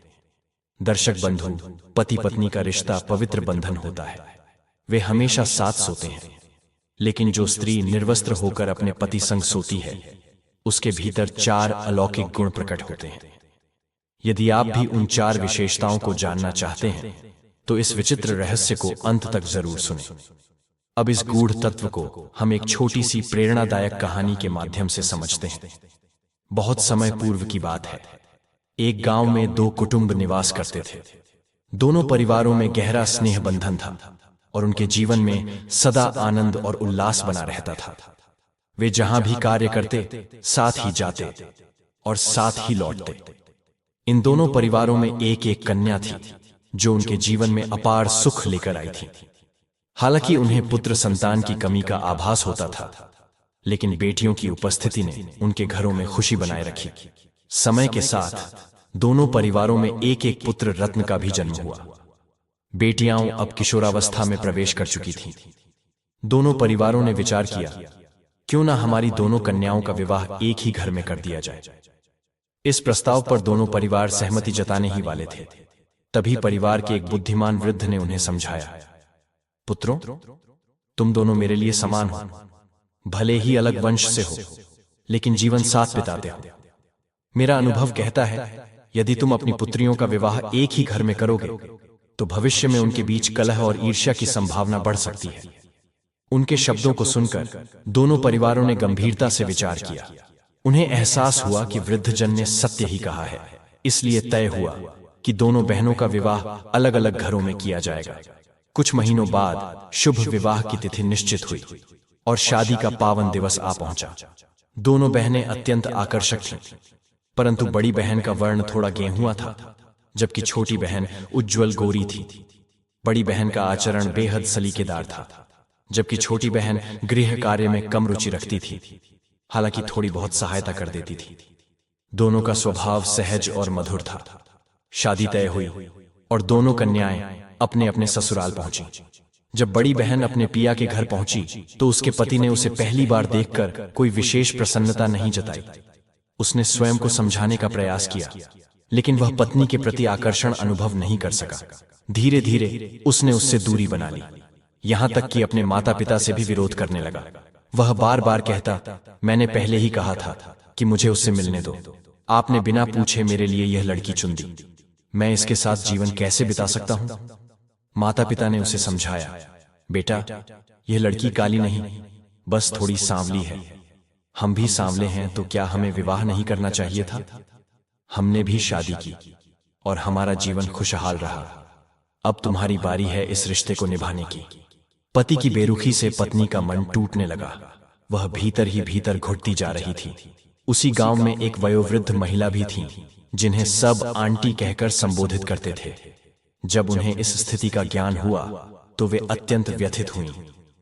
दर्शक बंधु, पति पत्नी का रिश्ता पवित्र बंधन होता है। वे हमेशा साथ सोते हैं, लेकिन जो स्त्री निर्वस्त्र होकर अपने पति संग सोती है, उसके भीतर 4 अलौकिक गुण प्रकट होते हैं। यदि आप भी उन 4 विशेषताओं को जानना चाहते हैं तो इस विचित्र रहस्य को अंत तक जरूर सुनें। अब इस गूढ़ तत्व को हम एक छोटी सी प्रेरणादायक कहानी के माध्यम से समझते हैं। बहुत समय पूर्व की बात है। एक गांव में 2 कुटुंब निवास करते थे। दोनों परिवारों में गहरा स्नेह बंधन था और उनके जीवन में सदा आनंद और उल्लास बना रहता था। वे जहां भी कार्य करते, साथ ही जाते और साथ ही लौटते। इन दोनों परिवारों में एक कन्या थी जो उनके जीवन में अपार सुख लेकर आई थी। हालांकि उन्हें पुत्र संतान की कमी का आभास होता था, लेकिन बेटियों की उपस्थिति ने उनके घरों में खुशी बनाए रखी। समय के साथ दोनों परिवारों में एक पुत्र रत्न का भी जन्म हुआ। बेटियां अब किशोरावस्था में प्रवेश कर चुकी थीं। दोनों परिवारों ने विचार किया, क्यों ना हमारी दोनों कन्याओं का विवाह एक ही घर में कर दिया जाए। इस प्रस्ताव पर दोनों परिवार सहमति जताने ही वाले थे। तभी परिवार के एक बुद्धिमान वृद्ध ने उन्हें समझाया, पुत्रों, तुम दोनों मेरे लिए समान हो। भले ही अलग वंश से हो, लेकिन जीवन साथ बिताते हो। मेरा अनुभव कहता है, यदि तुम अपनी पुत्रियों का विवाह एक ही घर में करोगे तो भविष्य में उनके बीच कलह और ईर्ष्या की संभावना बढ़ सकती है। उनके शब्दों को सुनकर दोनों परिवारों ने गंभीरता से विचार किया। उन्हें एहसास हुआ कि वृद्धजन ने सत्य ही कहा है। इसलिए तय हुआ कि दोनों बहनों का विवाह अलग अलग घरों में किया जाएगा। कुछ महीनों बाद शुभ विवाह की तिथि निश्चित हुई और शादी का पावन दिवस आ पहुंचा। दोनों बहनें अत्यंत आकर्षक थीं, परंतु बड़ी बहन का वर्ण थोड़ा गेहुआ था, जबकि छोटी बहन उज्ज्वल गोरी थी। बड़ी बहन का आचरण बेहद सलीकेदार था, जबकि छोटी बहन गृह कार्य में कम रुचि रखती थी, हालांकि थोड़ी बहुत सहायता कर देती थी। दोनों का स्वभाव सहज और मधुर था। शादी तय हुई और दोनों कन्याएं अपने अपने ससुराल पहुंची। जब बड़ी बहन अपने पिया के घर पहुंची तो उसके पति ने उसे पहली बार देखकर कोई विशेष प्रसन्नता नहीं जताई। उसने स्वयं को समझाने का प्रयास किया, लेकिन वह पत्नी के प्रति आकर्षण अनुभव नहीं कर सका। धीरे धीरे उसने उससे दूरी बना ली, यहां तक कि अपने माता पिता से भी विरोध करने लगा। वह बार बार कहता, मैंने पहले ही कहा था कि मुझे उससे मिलने दो। आपने बिना पूछे मेरे लिए यह लड़की चुन दी। मैं इसके साथ जीवन कैसे बिता सकता हूं? माता पिता ने उसे समझाया, बेटा, यह लड़की काली नहीं, बस थोड़ी सांवली है। हम भी सांवले हैं, तो क्या हमें विवाह नहीं करना चाहिए था? हमने भी शादी की और हमारा जीवन खुशहाल रहा। अब तुम्हारी बारी है इस रिश्ते को निभाने की। पति की बेरुखी से पत्नी का मन टूटने लगा। वह भीतर ही भीतर घुटती जा रही थी। उसी गांव में एक वयोवृद्ध महिला भी थी, जिन्हें सब आंटी कहकर संबोधित करते थे। जब उन्हें इस स्थिति का ज्ञान हुआ तो वे अत्यंत व्यथित हुईं।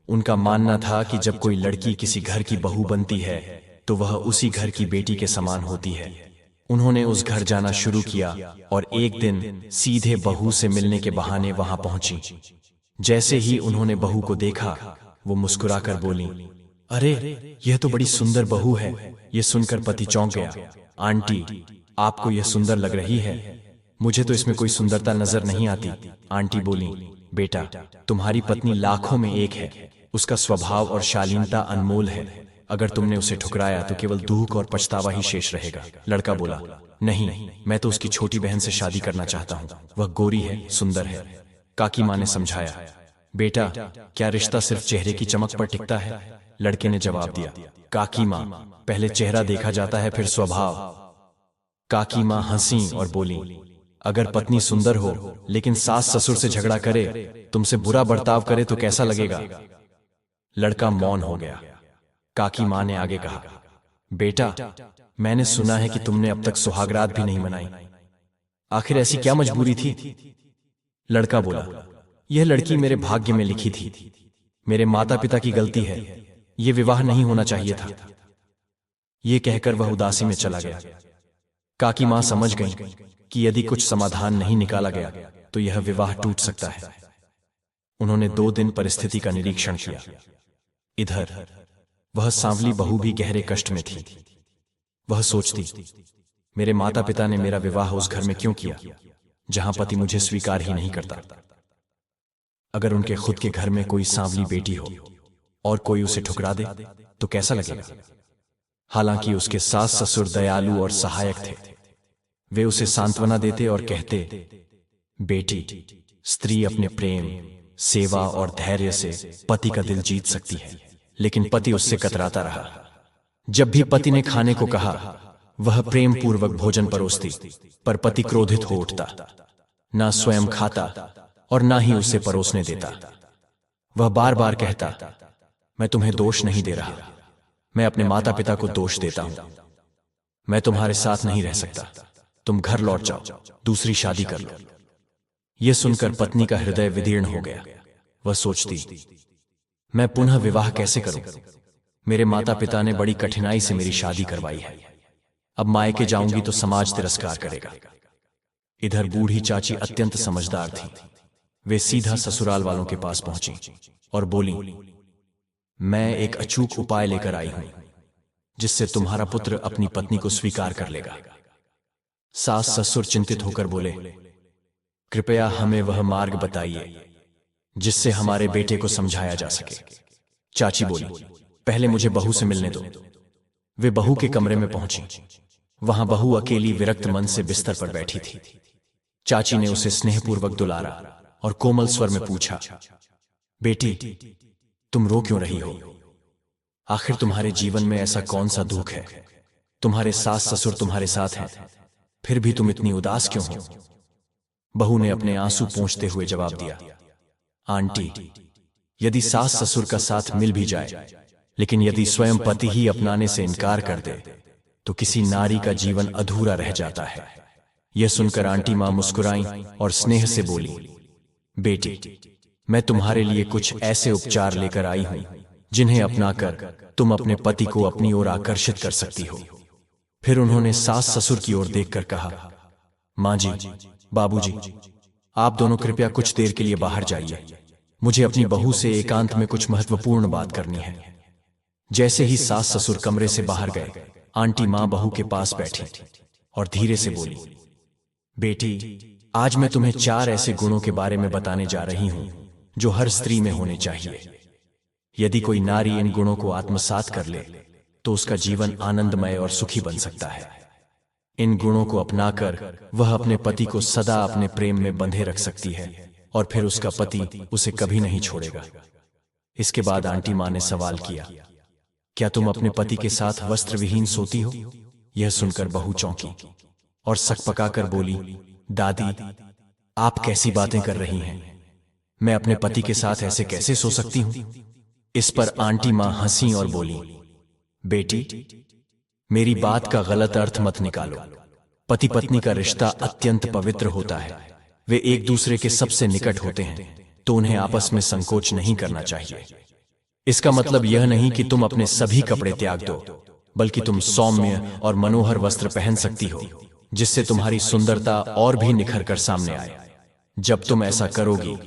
उनका मानना था कि जब कोई लड़की किसी घर की बहू बनती है तो वह उसी घर की बेटी के समान होती है। उन्होंने उस घर जाना शुरू किया और एक दिन सीधे बहू से मिलने के बहाने वहां पहुंची। जैसे ही उन्होंने बहू को देखा, वो मुस्कुराकर बोली, अरे, यह तो बड़ी सुंदर बहू है। यह सुनकर पति चौंक गया। आंटी, आपको यह सुंदर लग रही है? मुझे तो इसमें कोई सुंदरता नजर नहीं आती। आंटी बोली, बेटा, तुम्हारी पत्नी लाखों में एक है। उसका स्वभाव और शालीनता अनमोल है। अगर तुमने उसे ठुकराया तो केवल दुख और पछतावा ही शेष रहेगा। लड़का बोला, नहीं, मैं तो उसकी छोटी बहन से शादी करना चाहता हूँ। वह गोरी है, सुंदर है। काकी माँ ने समझाया, बेटा, क्या रिश्ता सिर्फ चेहरे की चमक पर टिकता है? लड़के ने जवाब दिया, काकी माँ, पहले चेहरा देखा जाता है, फिर स्वभाव। काकी माँ हंसी और बोली, अगर पत्नी सुंदर हो लेकिन सास ससुर से झगड़ा करे, तुमसे बुरा बर्ताव करे तो कैसा लगेगा? लड़का मौन हो गया। काकी माँ ने आगे कहा, बेटा, मैंने सुना है कि तुमने अब तक सुहागरात भी नहीं मनाई। आखिर ऐसी क्या मजबूरी थी? लड़का बोला, यह लड़की मेरे भाग्य में लिखी थी। मेरे माता पिता की गलती है। यह विवाह नहीं होना चाहिए था। यह कहकर वह उदासी में चला गया। काकी माँ समझ गई कि यदि कुछ समाधान नहीं निकाला गया तो यह विवाह टूट सकता है। उन्होंने 2 दिन परिस्थिति का निरीक्षण किया। इधर वह सांवली बहू भी गहरे कष्ट में थी। वह सोचती, मेरे माता पिता ने मेरा विवाह उस घर में क्यों किया जहां पति मुझे स्वीकार ही नहीं करता? अगर उनके खुद के घर में कोई सांवली बेटी हो और कोई उसे ठुकरा दे तो कैसा लगेगा? हालांकि उसके सास ससुर दयालु और सहायक थे। वे उसे सांत्वना देते और कहते, बेटी, स्त्री अपने प्रेम, सेवा और धैर्य से पति का दिल जीत सकती है। लेकिन पति उससे कतराता रहा। जब भी पति ने खाने को कहा, वह प्रेम पूर्वक भोजन परोसती, पर पति क्रोधित हो उठता, ना स्वयं खाता और ना ही उसे परोसने देता। वह बार बार कहता, मैं तुम्हें दोष नहीं दे रहा, मैं अपने माता पिता को दोष देता हूं। मैं तुम्हारे साथ नहीं रह सकता। तुम घर लौट जाओ, दूसरी शादी कर लो। यह सुनकर पत्नी का हृदय विदीर्ण हो गया। वह सोचती, मैं पुनः विवाह कैसे करूं? मेरे माता पिता ने बड़ी कठिनाई से मेरी शादी करवाई है। अब मायके जाऊंगी तो समाज तिरस्कार करेगा। इधर बूढ़ी चाची अत्यंत समझदार थी। वे सीधा ससुराल वालों के पास पहुंची और बोली, मैं एक अचूक उपाय लेकर आई हूं जिससे तुम्हारा पुत्र अपनी पत्नी को स्वीकार कर लेगा। सास ससुर चिंतित होकर बोले, कृपया हमें वह मार्ग बताइए जिससे हमारे बेटे को समझाया जा सके। चाची बोली, पहले मुझे बहू से मिलने दो। वे बहू के कमरे में पहुंची। वहां बहू अकेली विरक्त मन से बिस्तर पर बैठी थी। चाची ने उसे स्नेहपूर्वक दुलारा और कोमल स्वर में पूछा, बेटी, तुम रो क्यों रही हो? आखिर तुम्हारे जीवन में ऐसा कौन सा दुख है? तुम्हारे सास ससुर तुम्हारे साथ हैं, फिर भी तुम इतनी उदास क्यों हो? बहू ने अपने आंसू पोंछते हुए जवाब दिया, आंटी, यदि सास ससुर का साथ मिल भी जाए, लेकिन यदि स्वयं पति ही अपनाने से इनकार कर दे तो किसी नारी का जीवन अधूरा रह जाता है। यह सुनकर आंटी मां मुस्कुराई और स्नेह से बोली, बेटी, मैं तुम्हारे लिए कुछ ऐसे उपचार लेकर आई हूं जिन्हें अपनाकर तुम अपने पति को अपनी ओर आकर्षित कर सकती हो। फिर उन्होंने सास ससुर की ओर देखकर कहा, मां जी, बाबूजी, आप दोनों कृपया कुछ देर के लिए बाहर जाइए। मुझे अपनी बहू से एकांत में कुछ महत्वपूर्ण बात करनी है। जैसे ही सास ससुर कमरे से बाहर गए, आंटी मां बहू के पास बैठी और धीरे से बोली, बेटी, आज मैं तुम्हें 4 ऐसे गुणों के बारे में बताने जा रही हूं जो हर स्त्री में होने चाहिए। यदि कोई नारी इन गुणों को आत्मसात कर ले तो उसका जीवन आनंदमय और सुखी बन सकता है। इन गुणों को अपनाकर वह अपने पति को सदा अपने प्रेम में बंधे रख सकती है और फिर उसका पति उसे कभी नहीं छोड़ेगा। इसके बाद आंटी मां ने सवाल किया, क्या तुम अपने पति के साथ वस्त्र विहीन सोती हो? यह सुनकर बहू चौंकी और सकपकाकर बोली, दादी, आप कैसी बातें कर रही हैं? मैं अपने पति के साथ ऐसे कैसे सो सकती हूं? इस पर आंटी मां हंसी और बोली, बेटी, मेरी बात का गलत अर्थ मत निकालो। पति पत्नी का रिश्ता अत्यंत पवित्र होता है। वे एक दूसरे के सबसे निकट होते हैं, तो उन्हें आपस में संकोच नहीं करना चाहिए। इसका मतलब यह नहीं कि तुम अपने सभी कपड़े त्याग दो, बल्कि तुम सौम्य और मनोहर वस्त्र पहन सकती हो, जिससे तुम्हारी सुंदरता और भी निखर कर सामने आए। जब तुम ऐसा करोगी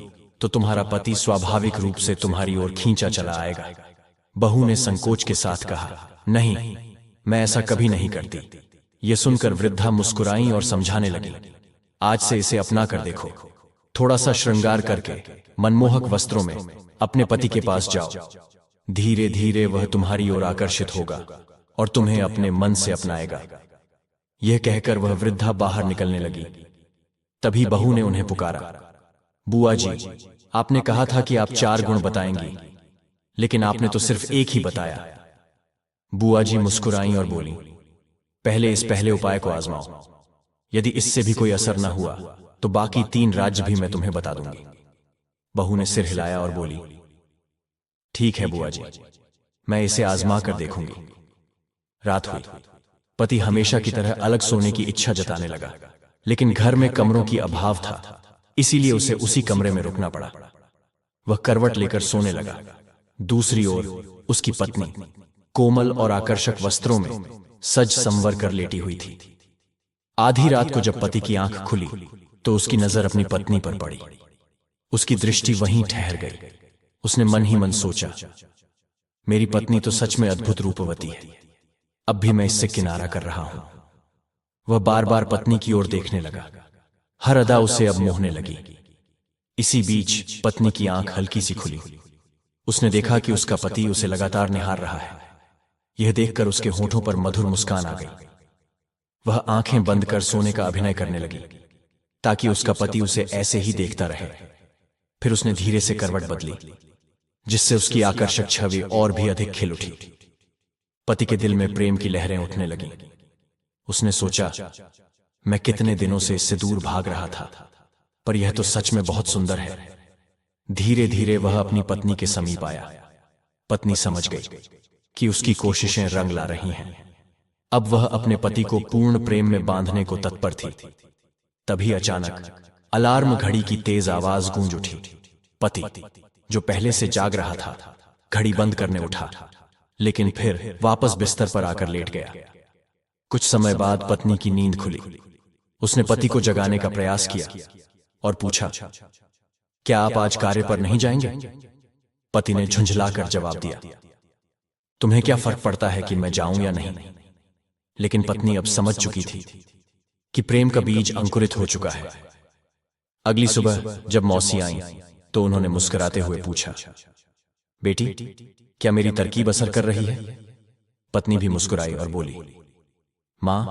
तो तुम्हारा पति स्वाभाविक रूप से तुम्हारी ओर खींचा चला आएगा। बहू ने संकोच के साथ कहा, नहीं, मैं ऐसा कभी नहीं करती। ये सुनकर वृद्धा मुस्कुराई और समझाने लगी, आज से इसे अपना कर देखो। थोड़ा सा श्रृंगार करके मनमोहक वस्त्रों में अपने पति के पास जाओ। धीरे धीरे वह तुम्हारी ओर आकर्षित होगा और तुम्हें अपने मन से अपनाएगा। यह कहकर वह वृद्धा बाहर निकलने लगी। तभी बहू ने उन्हें पुकारा, बुआ जी, आपने कहा था कि आप 4 गुण बताएंगी, लेकिन आपने तो सिर्फ एक ही बताया। बुआ जी मुस्कुराईं और बोली, पहले इस पहले उपाय को आजमाओ। यदि इससे भी कोई असर न हुआ तो बाकी 3 राज्य भी मैं तुम्हें बता दूंगी। बहू ने सिर हिलाया और बोली, ठीक है बुआ जी, मैं इसे आजमा कर देखूंगी। रात हुई। पति हमेशा की तरह अलग सोने की इच्छा जताने लगा, लेकिन घर में कमरों की अभाव था, इसीलिए उसे उसी कमरे में रुकना पड़ा। वह करवट लेकर सोने लगा। दूसरी ओर उसकी पत्नी कोमल और आकर्षक वस्त्रों में सज संवर कर लेटी हुई थी। आधी रात को जब पति की आंख खुली तो उसकी नजर अपनी पत्नी पर पड़ी। उसकी दृष्टि वहीं ठहर गई। उसने मन ही मन सोचा, मेरी पत्नी तो सच में अद्भुत रूपवती है, अब भी मैं इससे किनारा कर रहा हूं। वह बार बार पत्नी की ओर देखने लगा। हर अदा उसे अब मोहने लगी। इसी बीच पत्नी की आंख हल्की सी खुली। उसने देखा कि उसका पति उसे लगातार निहार रहा है। यह देखकर उसके होठों पर मधुर मुस्कान आ गई। वह आंखें बंद कर सोने का अभिनय करने लगी ताकि उसका पति उसे ऐसे ही देखता रहे। फिर उसने धीरे से करवट बदली, जिससे उसकी आकर्षक छवि और भी अधिक खिल उठी। पति के दिल में प्रेम की लहरें उठने लगीं। उसने सोचा, मैं कितने दिनों से इससे दूर भाग रहा था, पर यह तो सच में बहुत सुंदर है। धीरे धीरे वह अपनी पत्नी के समीप आया। पत्नी समझ गई कि उसकी कोशिशें रंग ला रही हैं। अब वह अपने पति को पूर्ण प्रेम में बांधने को तत्पर थी। तभी अचानक अलार्म घड़ी की तेज आवाज गूंज उठी। पति, जो पहले से जाग रहा था, घड़ी बंद करने उठा, लेकिन फिर वापस बिस्तर पर आकर लेट गया। कुछ समय बाद पत्नी की नींद खुली। उसने पति को जगाने का प्रयास किया और पूछा, क्या आप आज कार्य पर नहीं जाएंगे? पति ने झुंझलाकर जवाब दिया, तुम्हें क्या फर्क पड़ता है कि मैं जाऊं या नहीं? लेकिन पत्नी अब समझ चुकी थी कि प्रेम का बीज अंकुरित हो चुका है। अगली सुबह जब मौसी आईं, तो उन्होंने मुस्कुराते हुए पूछा, बेटी, क्या मेरी तरकीब असर कर रही है? पत्नी भी मुस्कुराई और बोली, मां,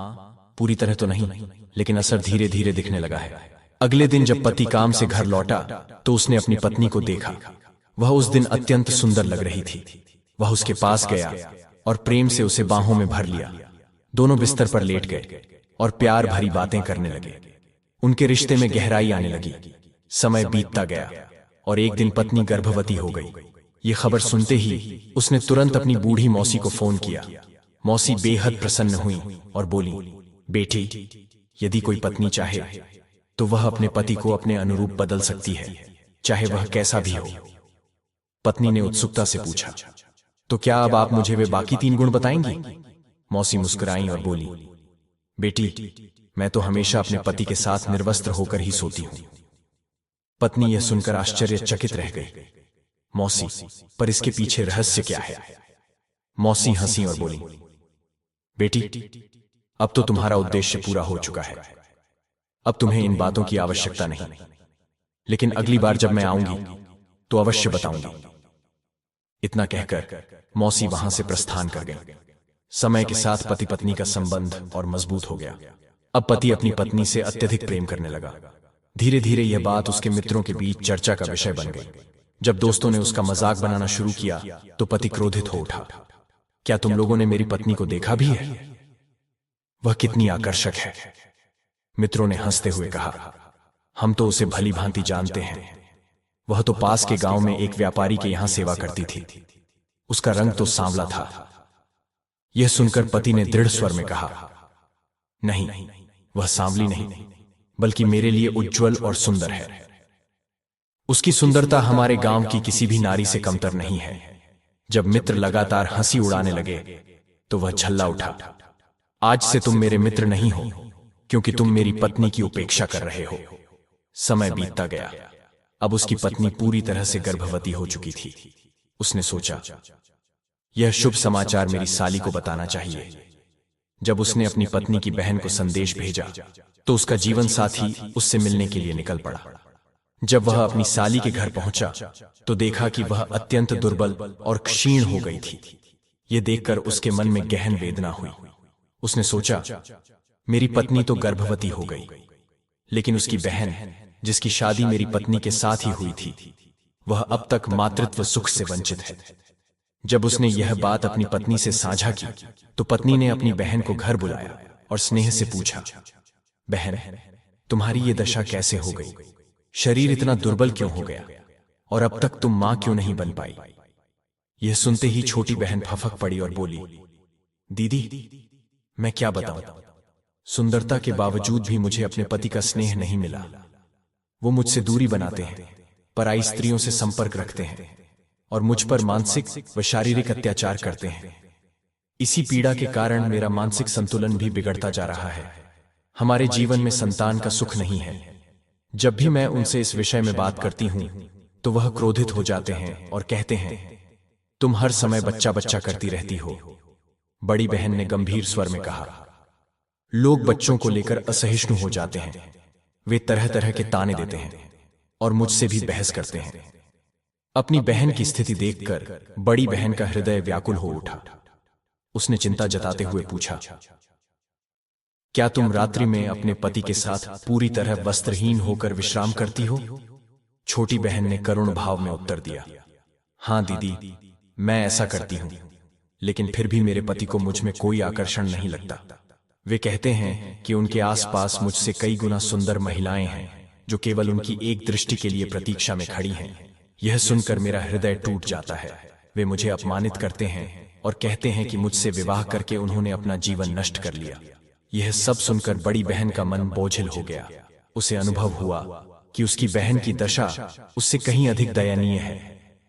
पूरी तरह तो नहीं, लेकिन असर धीरे धीरे दिखने लगा है। अगले दिन जब पति काम से घर लौटा तो उसने अपनी पत्नी को देखा। वह उस दिन अत्यंत सुंदर लग रही थी। वह उसके पास गया और प्रेम से उसे बाहों में भर लिया। दोनों बिस्तर पर लेट गए और प्यार भरी बातें करने लगे। उनके रिश्ते में गहराई आने लगी। समय बीतता गया और एक दिन पत्नी गर्भवती हो गई। ये खबर सुनते ही उसने तुरंत अपनी बूढ़ी मौसी को फोन किया। मौसी बेहद प्रसन्न हुई और बोली, बेटी, यदि कोई पत्नी चाहे तो वह अपने पति को अपने अनुरूप बदल सकती है, चाहे वह कैसा भी हो। पत्नी ने उत्सुकता से पूछा, तो क्या अब आप मुझे वे बाकी 3 गुण बताएंगी? मौसी मुस्कुराई और बोली, बेटी, मैं तो हमेशा अपने पति के साथ निर्वस्त्र होकर ही सोती हूं। पत्नी यह सुनकर आश्चर्यचकित रह गई। मौसी, पर इसके पीछे रहस्य क्या है? मौसी हंसी और बोली, बेटी, अब तो तुम्हारा उद्देश्य पूरा हो चुका है। अब तुम्हें इन बातों की आवश्यकता नहीं, लेकिन अगली बार जब मैं आऊंगी तो अवश्य बताऊंगी। इतना कहकर मौसी वहां से प्रस्थान कर गई। समय के साथ पति पत्नी का संबंध और मजबूत हो गया। अब पति अपनी पत्नी से अत्यधिक प्रेम करने लगा। धीरे धीरे यह बात उसके मित्रों के बीच चर्चा का विषय बन गई। जब दोस्तों ने उसका मजाक बनाना शुरू किया तो पति क्रोधित हो उठा। क्या तुम लोगों ने मेरी पत्नी को देखा भी है? वह कितनी आकर्षक है। मित्रों ने हंसते हुए कहा, हम तो उसे भली भांति जानते हैं। वह तो पास के गांव में एक व्यापारी के यहां सेवा करती थी। उसका रंग तो सांवला था। यह सुनकर पति ने दृढ़ स्वर में कहा, नहीं, वह सांवली नहीं, बल्कि मेरे लिए उज्जवल और सुंदर है। उसकी सुंदरता हमारे गांव की किसी भी नारी से कमतर नहीं है। जब मित्र लगातार हंसी उड़ाने लगे तो वह झल्ला उठा, आज से तुम मेरे मित्र नहीं हो, क्योंकि तुम मेरी पत्नी की उपेक्षा कर रहे हो। समय बीतता गया। अब उसकी पत्नी पूरी तरह से गर्भवती हो चुकी थी। उसने सोचा, यह शुभ समाचार मेरी साली को बताना चाहिए। जब उसने अपनी पत्नी की बहन को संदेश भेजा तो उसका जीवन साथी उससे मिलने के लिए निकल पड़ा। जब वह अपनी साली के घर पहुंचा तो देखा कि वह अत्यंत दुर्बल और क्षीण हो गई थी। ये देखकर उसके मन में गहन वेदना हुई। उसने सोचा, मेरी पत्नी तो गर्भवती हो गई, लेकिन उसकी बहन, जिसकी शादी मेरी पत्नी के साथ ही हुई थी, वह अब तक मातृत्व सुख से वंचित है। जब उसने यह बात अपनी पत्नी से साझा की तो पत्नी ने अपनी बहन को घर बुलाया और स्नेह से पूछा, बहन, तुम्हारी ये दशा कैसे हो गई? शरीर इतना दुर्बल क्यों हो गया? और अब तक तुम मां क्यों नहीं बन पाई? यह सुनते ही छोटी बहन फफक पड़ी और बोली, दीदी, मैं क्या बताऊं, सुंदरता के बावजूद भी मुझे अपने पति का स्नेह नहीं मिला। वो मुझसे दूरी बनाते हैं, पराई स्त्रियों से संपर्क रखते हैं और मुझ पर मानसिक व शारीरिक अत्याचार करते हैं। इसी पीड़ा के कारण मेरा मानसिक संतुलन भी बिगड़ता जा रहा है। हमारे जीवन में संतान का सुख नहीं है। जब भी मैं उनसे इस विषय में बात करती हूं तो वह क्रोधित हो जाते हैं और कहते हैं, तुम हर समय बच्चा बच्चा करती रहती हो। बड़ी बहन ने गंभीर स्वर में कहा, लोग बच्चों को लेकर असहिष्णु हो जाते हैं। वे तरह तरह के ताने देते हैं और मुझसे भी बहस करते हैं। अपनी बहन की स्थिति देखकर बड़ी बहन का हृदय व्याकुल हो उठा। उसने चिंता जताते हुए पूछा, क्या तुम रात्रि में अपने पति के साथ पूरी तरह वस्त्रहीन होकर विश्राम करती हो? छोटी बहन ने करुण भाव में उत्तर दिया, हां दीदी, मैं ऐसा करती हूं, लेकिन फिर भी मेरे पति को मुझ में कोई आकर्षण नहीं लगता। वे कहते हैं कि उनके आसपास मुझसे कई गुना सुंदर महिलाएं हैं जो केवल उनकी एक दृष्टि के लिए प्रतीक्षा में खड़ी हैं। यह सुनकर मेरा हृदय टूट जाता है। वे मुझे अपमानित करते हैं और कहते हैं कि मुझसे विवाह करके उन्होंने अपना जीवन नष्ट कर लिया। यह सब सुनकर बड़ी बहन का मन बोझिल हो गया। उसे अनुभव हुआ कि उसकी बहन की दशा उससे कहीं अधिक दयनीय है।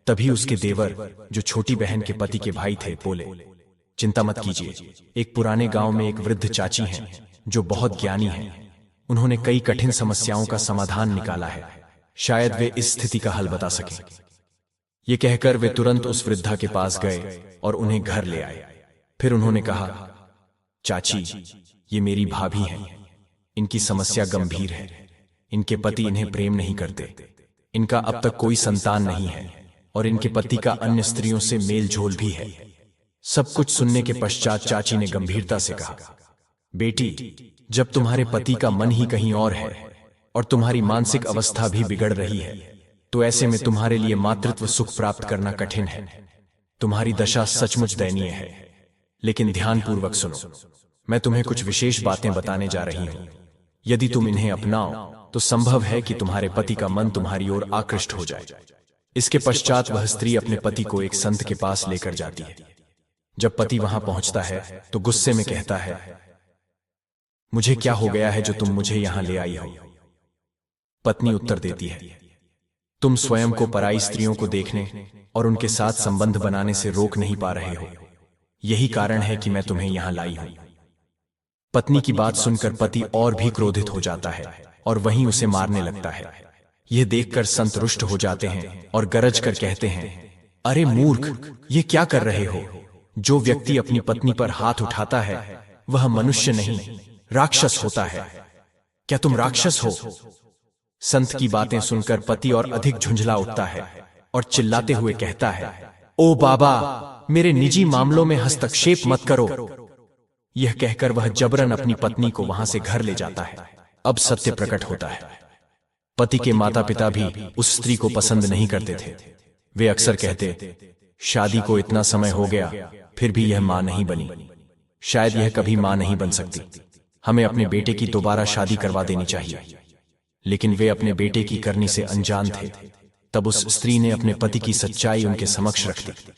तभी उसके देवर, जो छोटी बहन के पति के भाई थे, बोले, चिंता मत कीजिए, एक पुराने गांव में एक वृद्ध चाची हैं जो बहुत ज्ञानी हैं। उन्होंने कई कठिन समस्याओं का समाधान निकाला है। शायद वे इस स्थिति का हल बता सकें। ये कहकर वे तुरंत उस वृद्धा के पास गए और उन्हें घर ले आए। फिर उन्होंने कहा, चाची, ये मेरी भाभी हैं। इनकी समस्या गंभीर है। इनके पति इन्हें प्रेम नहीं करते। इनका अब तक कोई संतान नहीं है और इनके पति का अन्य स्त्रियों से मेल झोल भी है। सब कुछ सुनने के पश्चात चाची ने गंभीरता से कहा, बेटी, जब तुम्हारे पति का मन ही कहीं और है और तुम्हारी मानसिक अवस्था भी बिगड़ रही है, तो ऐसे में तुम्हारे लिए मातृत्व सुख प्राप्त करना कठिन है। तुम्हारी दशा सचमुच दयनीय है। लेकिन ध्यानपूर्वक सुनो, मैं तुम्हें कुछ विशेष बातें बताने जा रही हूं। यदि तुम इन्हें अपनाओ तो संभव है कि तुम्हारे पति का मन तुम्हारी ओर आकृष्ट हो जाए। इसके पश्चात वह स्त्री अपने पति को एक संत के पास लेकर जाती है। जब पति वहां पहुंचता है तो गुस्से में कहता है, मुझे क्या हो गया है जो तुम मुझे यहां ले आई हो? पत्नी उत्तर देती है, तुम स्वयं को पराई स्त्रियों को देखने और उनके साथ संबंध बनाने से रोक नहीं पा रहे हो। यही कारण है कि मैं तुम्हें यहां लाई हूं। पत्नी की बात सुनकर पति और भी क्रोधित हो जाता है और वहीं उसे मारने लगता है। यह देखकर संत रुष्ट हो जाते हैं और गरज कर कहते हैं, अरे मूर्ख, ये क्या कर रहे हो? जो व्यक्ति अपनी पत्नी पर हाथ उठाता है वह मनुष्य नहीं, राक्षस होता है। क्या तुम राक्षस हो? संत की बातें सुनकर पति और अधिक झुंझला उठता है और चिल्लाते हुए कहता है, ओ बाबा, मेरे निजी मामलों में हस्तक्षेप मत करो। यह कहकर वह जबरन अपनी पत्नी को वहां से घर ले जाता है। अब सत्य प्रकट होता है। पति के माता पिता भी उस स्त्री को पसंद नहीं करते थे। वे अक्सर कहते, शादी को इतना समय हो गया फिर भी यह मां नहीं बनी। शायद यह कभी मां नहीं बन सकती। हमें अपने बेटे की दोबारा शादी करवा देनी चाहिए। लेकिन वे अपने बेटे की करनी से अनजान थे। तब उस स्त्री ने अपने पति की सच्चाई उनके समक्ष रख दी।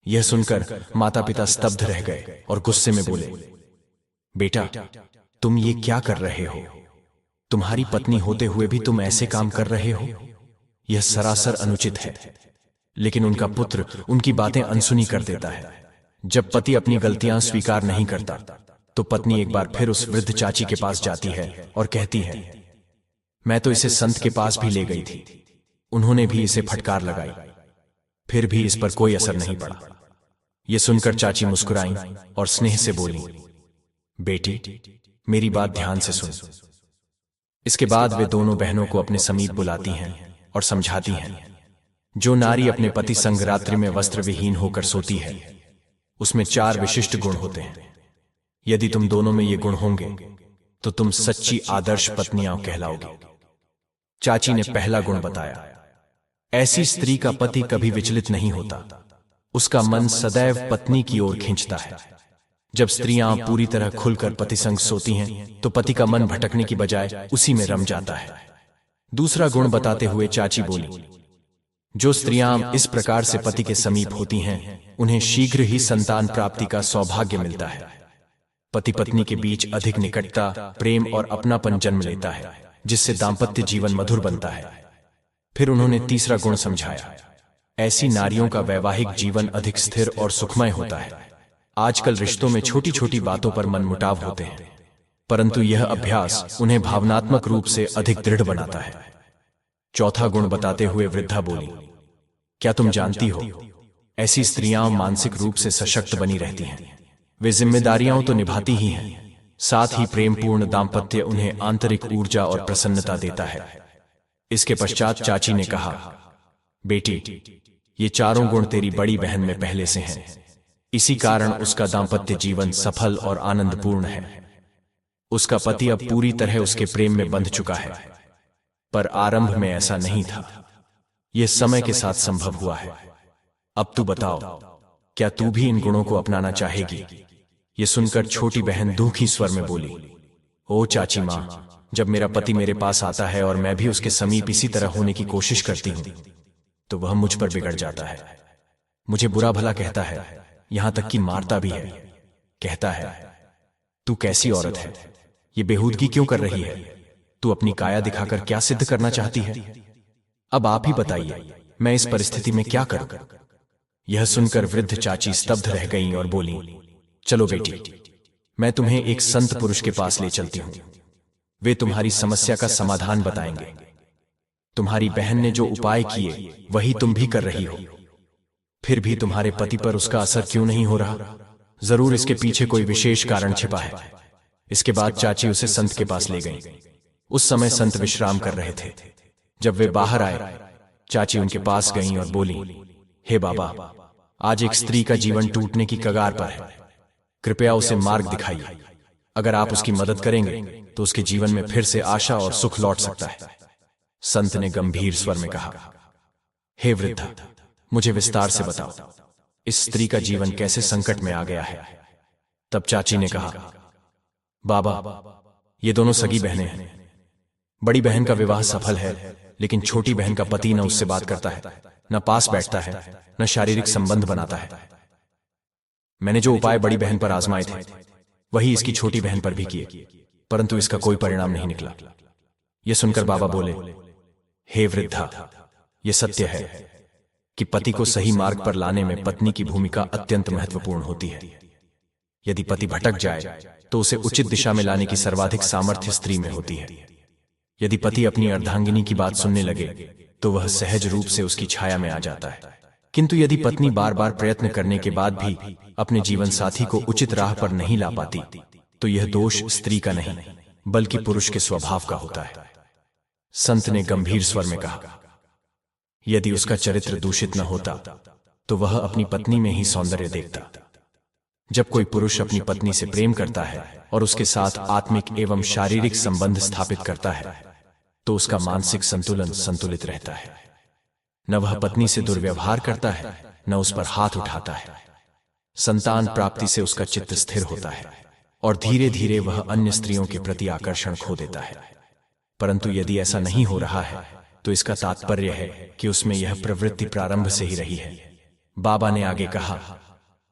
यह सुनकर माता पिता स्तब्ध रह गए और गुस्से में बोले, बेटा, तुम ये क्या कर रहे हो? तुम्हारी पत्नी होते हुए भी तुम ऐसे काम कर रहे हो? यह सरासर अनुचित है। लेकिन उनका पुत्र उनकी बातें अनसुनी कर देता है। जब पति अपनी गलतियां स्वीकार नहीं करता तो पत्नी एक बार फिर उस वृद्ध चाची के पास जाती है और कहती है, मैं तो इसे संत के पास भी ले गई थी। उन्होंने भी इसे फटकार लगाई, फिर भी इस पर कोई असर नहीं पड़ा। यह सुनकर चाची मुस्कुराई और स्नेह से बोली, बेटी, मेरी बात ध्यान से सुन। इसके बाद वे दोनों बहनों को अपने समीप बुलाती हैं और समझाती हैं, जो नारी अपने पति संग रात्रि में वस्त्र विहीन होकर सोती है, उसमें 4 विशिष्ट गुण होते हैं। यदि तुम दोनों में ये गुण होंगे तो तुम सच्ची आदर्श पत्नियां कहलाओगे। चाची ने पहला गुण बताया, ऐसी स्त्री का पति कभी विचलित नहीं होता, उसका मन सदैव पत्नी की ओर खींचता है। जब स्त्रियां पूरी तरह खुलकर पति संग सोती हैं तो पति का मन भटकने की बजाय उसी में रम जाता है। दूसरा गुण बताते हुए चाची बोली, जो स्त्रियां इस प्रकार से पति के समीप होती हैं उन्हें शीघ्र ही संतान प्राप्ति का सौभाग्य मिलता है। पति पत्नी के बीच अधिक निकटता, प्रेम और अपनापन जन्म लेता है, जिससे दाम्पत्य जीवन मधुर बनता है। फिर उन्होंने तीसरा गुण समझाया, ऐसी नारियों का वैवाहिक जीवन अधिक स्थिर और सुखमय होता है। आजकल रिश्तों में छोटी छोटी बातों पर मनमुटाव होते हैं, परंतु यह अभ्यास उन्हें भावनात्मक रूप से अधिक दृढ़ बनाता है। चौथा गुण बताते हुए वृद्धा बोली, क्या तुम जानती हो, ऐसी स्त्रियां मानसिक रूप से सशक्त बनी रहती हैं। वे जिम्मेदारियां तो निभाती ही हैं, साथ ही प्रेमपूर्ण दाम्पत्य उन्हें आंतरिक ऊर्जा और प्रसन्नता देता है। इसके पश्चात चाची ने कहा, बेटी, ये चारों गुण तेरी बड़ी बहन में पहले से हैं, इसी कारण उसका दाम्पत्य जीवन सफल और आनंदपूर्ण है। उसका पति अब पूरी तरह उसके प्रेम में बंध चुका है, पर आरंभ में ऐसा नहीं था। यह समय के साथ संभव हुआ है। अब तू बताओ, क्या तू भी इन गुणों को अपनाना चाहेगी? ये सुनकर छोटी बहन दुखी स्वर में बोली, ओ चाची मां, जब मेरा पति मेरे पास आता है और मैं भी उसके समीप इसी तरह होने की कोशिश करती हूं तो वह मुझ पर बिगड़ जाता है, मुझे बुरा भला कहता है, यहां तक कि मारता भी है। कहता है, तू कैसी औरत है, ये बेहूदगी क्यों कर रही है? तू अपनी काया दिखाकर क्या सिद्ध करना चाहती है? अब आप ही बताइए, मैं इस परिस्थिति में क्या करूं? यह सुनकर वृद्ध चाची स्तब्ध रह गईं और बोली, चलो बेटी, मैं तुम्हें एक संत पुरुष के पास ले चलती हूं, वे तुम्हारी समस्या का समाधान बताएंगे। तुम्हारी बहन ने जो उपाय किए वही तुम भी कर रही हो, फिर भी तुम्हारे पति पर उसका असर क्यों नहीं हो रहा? जरूर इसके पीछे कोई विशेष कारण छिपा है। इसके बाद चाची उसे संत के पास ले गई। उस समय संत विश्राम कर रहे थे। जब वे बाहर आए, चाची उनके पास गईं और बोली, हे बाबा, आज एक स्त्री का जीवन टूटने की कगार पर है, कृपया उसे मार्ग दिखाइए। अगर आप उसकी मदद करेंगे तो उसके जीवन में फिर से आशा और सुख लौट सकता है। संत ने गंभीर स्वर में कहा, हे वृद्धा, मुझे विस्तार से बताओ, इस स्त्री का जीवन कैसे संकट में आ गया है? तब चाची ने कहा, बाबा, ये दोनों सगी बहनें हैं। बड़ी बहन का विवाह सफल है, लेकिन छोटी बहन का पति न उससे बात करता है, न पास बैठता है, न शारीरिक संबंध बनाता है। मैंने जो उपाय बड़ी बहन पर आजमाए थे वही इसकी छोटी बहन पर भी किए, परंतु इसका कोई परिणाम नहीं निकला। यह सुनकर बाबा बोले, हे वृद्धा, यह सत्य है कि पति को सही मार्ग पर लाने में पत्नी की भूमिका अत्यंत महत्वपूर्ण होती है। यदि पति भटक जाए तो उसे उचित दिशा में लाने की सर्वाधिक सामर्थ्य स्त्री में होती है। यदि पति अपनी अर्धांगिनी की बात सुनने लगे तो वह सहज रूप से उसकी छाया में आ जाता है, किंतु यदि पत्नी बार बार प्रयत्न करने के बाद भी अपने जीवन साथी को उचित राह पर नहीं ला पाती तो यह दोष स्त्री का नहीं बल्कि पुरुष के स्वभाव का होता है। संत ने गंभीर स्वर में कहा, यदि उसका चरित्र दूषित न होता तो वह अपनी पत्नी में ही सौंदर्य देखता। जब कोई पुरुष अपनी पत्नी से प्रेम करता है और उसके साथ आत्मिक एवं शारीरिक संबंध स्थापित करता है तो उसका मानसिक संतुलन संतुलित रहता है। न वह पत्नी से दुर्व्यवहार करता है, न उस पर हाथ उठाता है। संतान प्राप्ति से उसका चित्त स्थिर होता है और धीरे धीरे वह अन्य स्त्रियों के प्रति आकर्षण खो देता है। परंतु यदि ऐसा नहीं हो रहा है तो इसका तात्पर्य है कि उसमें यह प्रवृत्ति प्रारंभ से ही रही है। बाबा ने आगे कहा,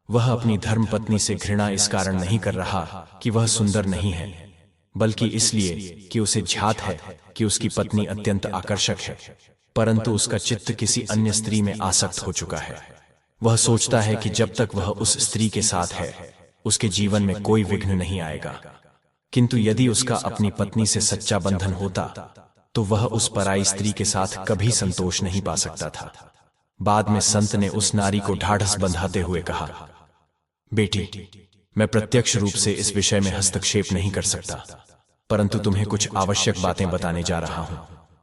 वह अपनी धर्म पत्नी से घृणा इस कारण नहीं कर रहा कि वह सुंदर नहीं है, बल्कि इसलिए कि उसे झ्यात है कि उसकी पत्नी अत्यंत आकर्षक है, परंतु उसका चित्त किसी अन्य स्त्री में आसक्त हो चुका है। वह सोचता है कि जब तक वह उस स्त्री के साथ है उसके जीवन में कोई विघ्न नहीं आएगा, किंतु यदि उसका अपनी पत्नी से सच्चा बंधन होता तो वह उस पराई स्त्री के साथ कभी संतोष नहीं पा सकता था। बाद में संत ने उस नारी को ढाढ़स बंधाते हुए कहा, बेटी, मैं प्रत्यक्ष रूप से इस विषय में हस्तक्षेप नहीं कर सकता, परंतु तुम्हें कुछ आवश्यक बातें बताने जा रहा हूं।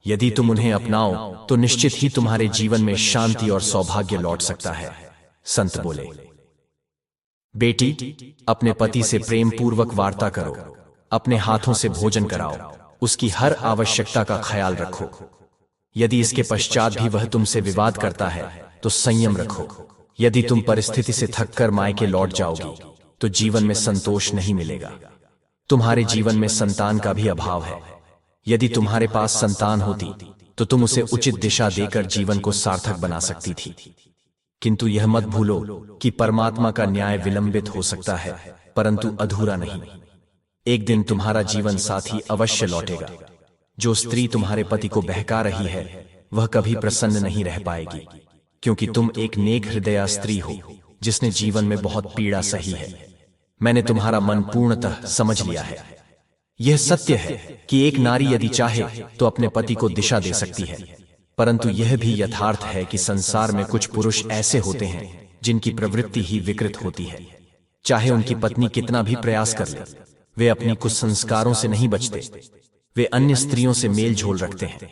यदि तुम उन्हें अपनाओ तो निश्चित ही तुम्हारे जीवन में शांति और सौभाग्य लौट सकता है। संत बोले, बेटी, अपने पति से प्रेम पूर्वक वार्ता करो, अपने हाथों से भोजन कराओ, उसकी हर आवश्यकता का ख्याल रखो। यदि इसके पश्चात भी वह तुमसे विवाद करता है तो संयम रखो। यदि तुम परिस्थिति से थककर मायके लौट जाओगी तो जीवन में संतोष नहीं मिलेगा। तुम्हारे जीवन में संतान का भी अभाव है। यदि तुम्हारे पास संतान होती तो तुम उसे उचित दिशा देकर जीवन को सार्थक बना सकती थी। किंतु यह मत भूलो कि परमात्मा का न्याय विलंबित हो सकता है, परंतु अधूरा नहीं। एक दिन तुम्हारा जीवन साथी अवश्य लौटेगा। जो स्त्री तुम्हारे पति को बहका रही है वह कभी प्रसन्न नहीं रह पाएगी, क्योंकि तुम एक नेक हृदया स्त्री हो जिसने जीवन में बहुत पीड़ा सही है। मैंने तुम्हारा मन पूर्णतः समझ लिया है। यह सत्य है कि एक नारी यदि चाहे तो अपने पति को दिशा दे सकती है, परंतु यह भी यथार्थ है कि संसार में कुछ पुरुष ऐसे होते हैं जिनकी प्रवृत्ति ही विकृत होती है। चाहे उनकी पत्नी कितना भी प्रयास कर ले, वे अपनी कुछ संस्कारों से नहीं बचते। वे अन्य स्त्रियों से मेल झोल रखते हैं,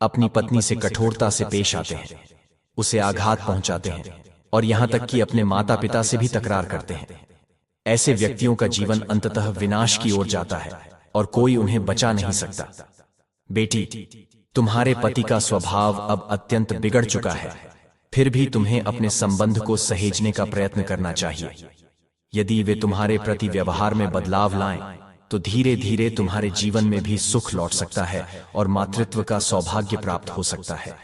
अपनी पत्नी से कठोरता से पेश आते हैं, उसे आघात पहुंचाते हैं और यहां तक कि अपने माता पिता से भी तकरार करते हैं। ऐसे व्यक्तियों का जीवन अंततः विनाश की ओर जाता है और कोई उन्हें बचा नहीं सकता। बेटी, तुम्हारे पति का स्वभाव अब अत्यंत बिगड़ चुका है, फिर भी तुम्हें अपने संबंध को सहेजने का प्रयत्न करना चाहिए। यदि वे तुम्हारे प्रति व्यवहार में बदलाव लाएं तो धीरे धीरे तुम्हारे जीवन में भी सुख लौट सकता है और मातृत्व का सौभाग्य प्राप्त हो सकता है।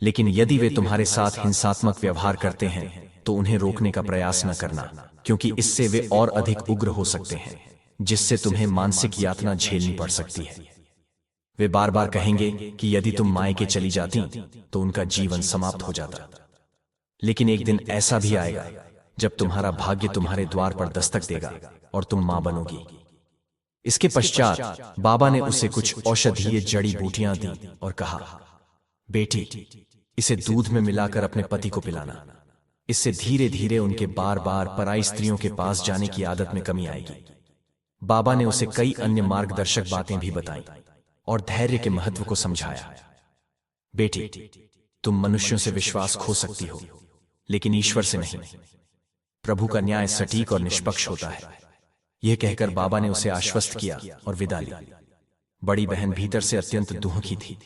लेकिन यदि वे तुम्हारे साथ हिंसात्मक व्यवहार करते हैं तो उन्हें रोकने का प्रयास न करना, क्योंकि इससे वे और अधिक उग्र हो सकते हैं, जिससे तुम्हें मानसिक यातना झेलनी पड़ सकती है। वे बार बार कहेंगे कि यदि तुम मायके चली जाती तो उनका जीवन समाप्त हो जाता। लेकिन एक दिन ऐसा भी आएगा जब तुम्हारा भाग्य तुम्हारे द्वार पर दस्तक देगा और तुम मां बनोगी। इसके पश्चात बाबा ने उसे कुछ औषधीय जड़ी बूटियां दी और कहा, बेटी, इसे दूध में मिलाकर अपने पति को पिलाना। इससे धीरे धीरे उनके बार बार पराई स्त्रियों के पास जाने की आदत में कमी आएगी। बाबा ने उसे कई अन्य मार्गदर्शक बातें भी बताई और धैर्य के महत्व को समझाया। बेटी, तुम मनुष्यों से विश्वास खो सकती हो, लेकिन ईश्वर से नहीं। प्रभु का न्याय सटीक और निष्पक्ष होता है। यह कहकर बाबा ने उसे आश्वस्त किया और विदा ली। बड़ी बहन भीतर से अत्यंत दुखी थी,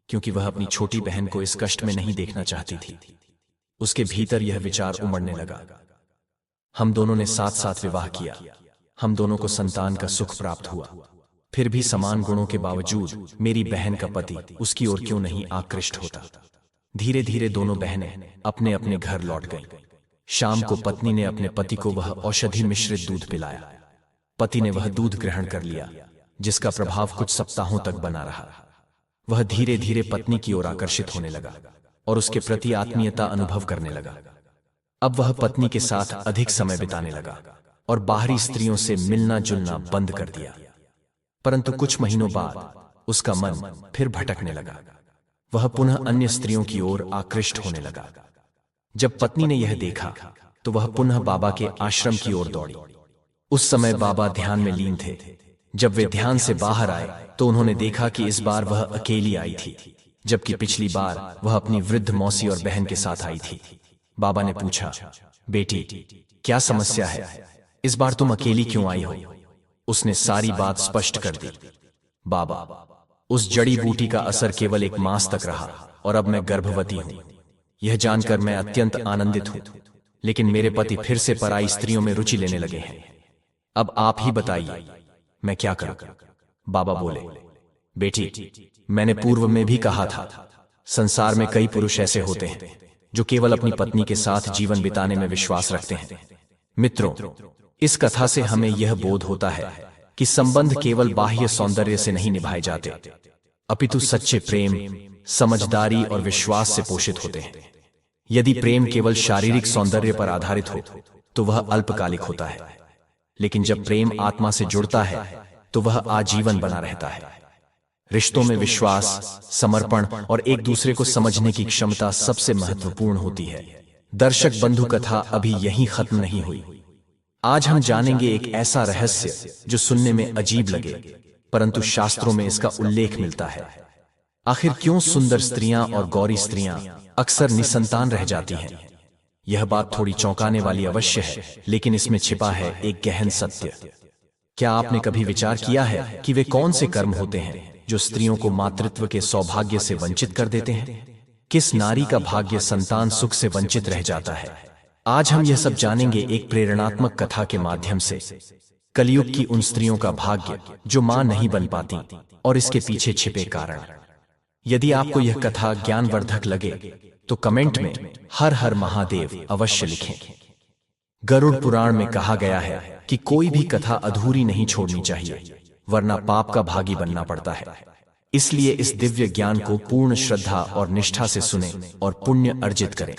क्योंकि वह अपनी छोटी बहन को इस कष्ट में नहीं देखना चाहती थी। उसके भीतर यह विचार उमड़ने लगा, हम दोनों ने साथ साथ विवाह किया, हम दोनों को संतान का सुख प्राप्त हुआ, फिर भी समान गुणों के बावजूद मेरी बहन का पति उसकी ओर क्यों नहीं आकृष्ट होता। धीरे धीरे दोनों बहनें अपने अपने घर लौट गईं। शाम को पत्नी ने अपने पति को वह औषधि मिश्रित दूध पिलाया। पति ने वह दूध ग्रहण कर लिया, जिसका प्रभाव कुछ सप्ताहों तक बना रहा। वह धीरे धीरे पत्नी की ओर आकर्षित होने लगा और उसके प्रति आत्मीयता अनुभव करने लगा। अब वह पत्नी के साथ अधिक समय बिताने लगा और बाहरी स्त्रियों से मिलना जुलना बंद कर दिया। परंतु कुछ महीनों बाद उसका मन फिर भटकने लगा। वह पुनः अन्य स्त्रियों की ओर आकृष्ट होने लगा। जब पत्नी ने यह देखा तो वह पुनः बाबा के आश्रम की ओर दौड़ी। उस समय बाबा ध्यान में लीन थे। जब वे ध्यान से बाहर आए तो उन्होंने देखा कि इस बार वह अकेली आई थी, जबकि पिछली बार वह अपनी वृद्ध मौसी और बहन के साथ आई थी। बाबा ने पूछा, बेटी, क्या समस्या है? इस बार तुम अकेली क्यों आई हो? उसने सारी बात स्पष्ट कर दी। बाबा, उस जड़ी बूटी का असर केवल 1 मास तक रहा और अब मैं गर्भवती हूं। यह जानकर मैं अत्यंत आनंदित हूं, लेकिन मेरे पति फिर से पराई स्त्रियों में रुचि लेने लगे हैं। अब आप ही बताइए, मैं क्या करूं? बाबा बोले, बेटी, मैंने पूर्व में भी कहा था, संसार में कई पुरुष ऐसे होते हैं जो केवल अपनी पत्नी के साथ जीवन बिताने में विश्वास रखते हैं। मित्रों, इस कथा से हमें यह बोध होता है कि संबंध केवल बाह्य सौंदर्य से नहीं निभाए जाते, अपितु सच्चे प्रेम, समझदारी और विश्वास से पोषित होते हैं। यदि प्रेम केवल शारीरिक सौंदर्य पर आधारित हो तो वह अल्पकालिक होता है, लेकिन जब प्रेम आत्मा से जुड़ता है तो वह आजीवन बना रहता है। रिश्तों में विश्वास, समर्पण और एक दूसरे को समझने की क्षमता सबसे महत्वपूर्ण होती है। दर्शक बंधु, कथा अभी यहीं खत्म नहीं हुई। आज हम जानेंगे एक ऐसा रहस्य जो सुनने में अजीब लगे, परंतु शास्त्रों में इसका उल्लेख मिलता है। आखिर क्यों सुंदर स्त्रियां और गौरी स्त्रियां अक्सर निसंतान रह जाती हैं? यह बात थोड़ी चौंकाने वाली अवश्य है, लेकिन इसमें छिपा है एक गहन सत्य। क्या आपने कभी विचार किया है कि वे कौन से कर्म होते हैं जो स्त्रियों को मातृत्व के सौभाग्य से वंचित कर देते हैं? किस नारी का भाग्य संतान सुख से वंचित रह जाता है? आज हम यह सब जानेंगे एक प्रेरणात्मक कथा के माध्यम से। कलयुग की उन स्त्रियों का भाग्य जो मां नहीं बन पाती और इसके पीछे छिपे कारण। यदि आपको यह कथा ज्ञानवर्धक लगे तो कमेंट में हर हर महादेव अवश्य लिखें। गरुड़ पुराण में कहा गया है कि कोई भी कथा अधूरी नहीं छोड़नी चाहिए, वरना पाप का भागी बनना पड़ता है। इसलिए इस दिव्य ज्ञान को पूर्ण श्रद्धा और निष्ठा से सुने और पुण्य अर्जित करें।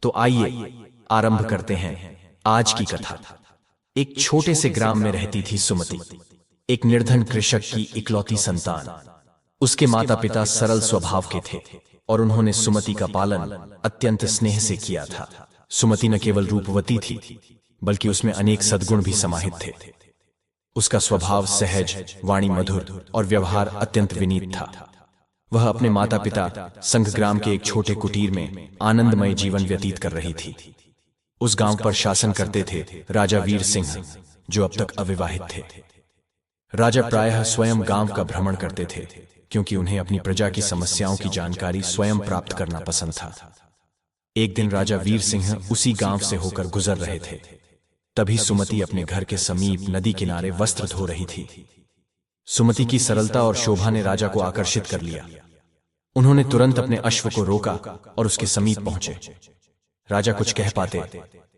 तो आइए आरंभ करते हैं आज की कथा। एक छोटे से ग्राम में रहती थी सुमति, एक निर्धन कृषक की इकलौती संतान। उसके माता पिता सरल स्वभाव के थे और उन्होंने सुमति का पालन अत्यंत स्नेह से किया था। सुमति न केवल रूपवती थी, बल्कि उसमें अनेक सद्गुण भी समाहित थे। उसका स्वभाव सहज, वाणी मधुर और व्यवहार अत्यंत विनीत था। वह अपने माता पिता संघग्राम के एक छोटे कुटीर में आनंदमय जीवन व्यतीत कर रही थी। उस गांव पर शासन करते थे राजा वीर सिंह, जो अब तक अविवाहित थे। राजा प्रायः स्वयं गांव का भ्रमण करते थे, क्योंकि उन्हें अपनी प्रजा की समस्याओं की जानकारी स्वयं प्राप्त करना पसंद था। एक दिन राजा वीर सिंह उसी गांव से होकर गुजर रहे थे। तभी सुमति अपने घर के समीप नदी किनारे वस्त्र धो रही थी। सुमति की सरलता और शोभा ने राजा को आकर्षित कर लिया। उन्होंने तुरंत अपने अश्व को रोका और उसके समीप पहुंचे। राजा कुछ कह पाते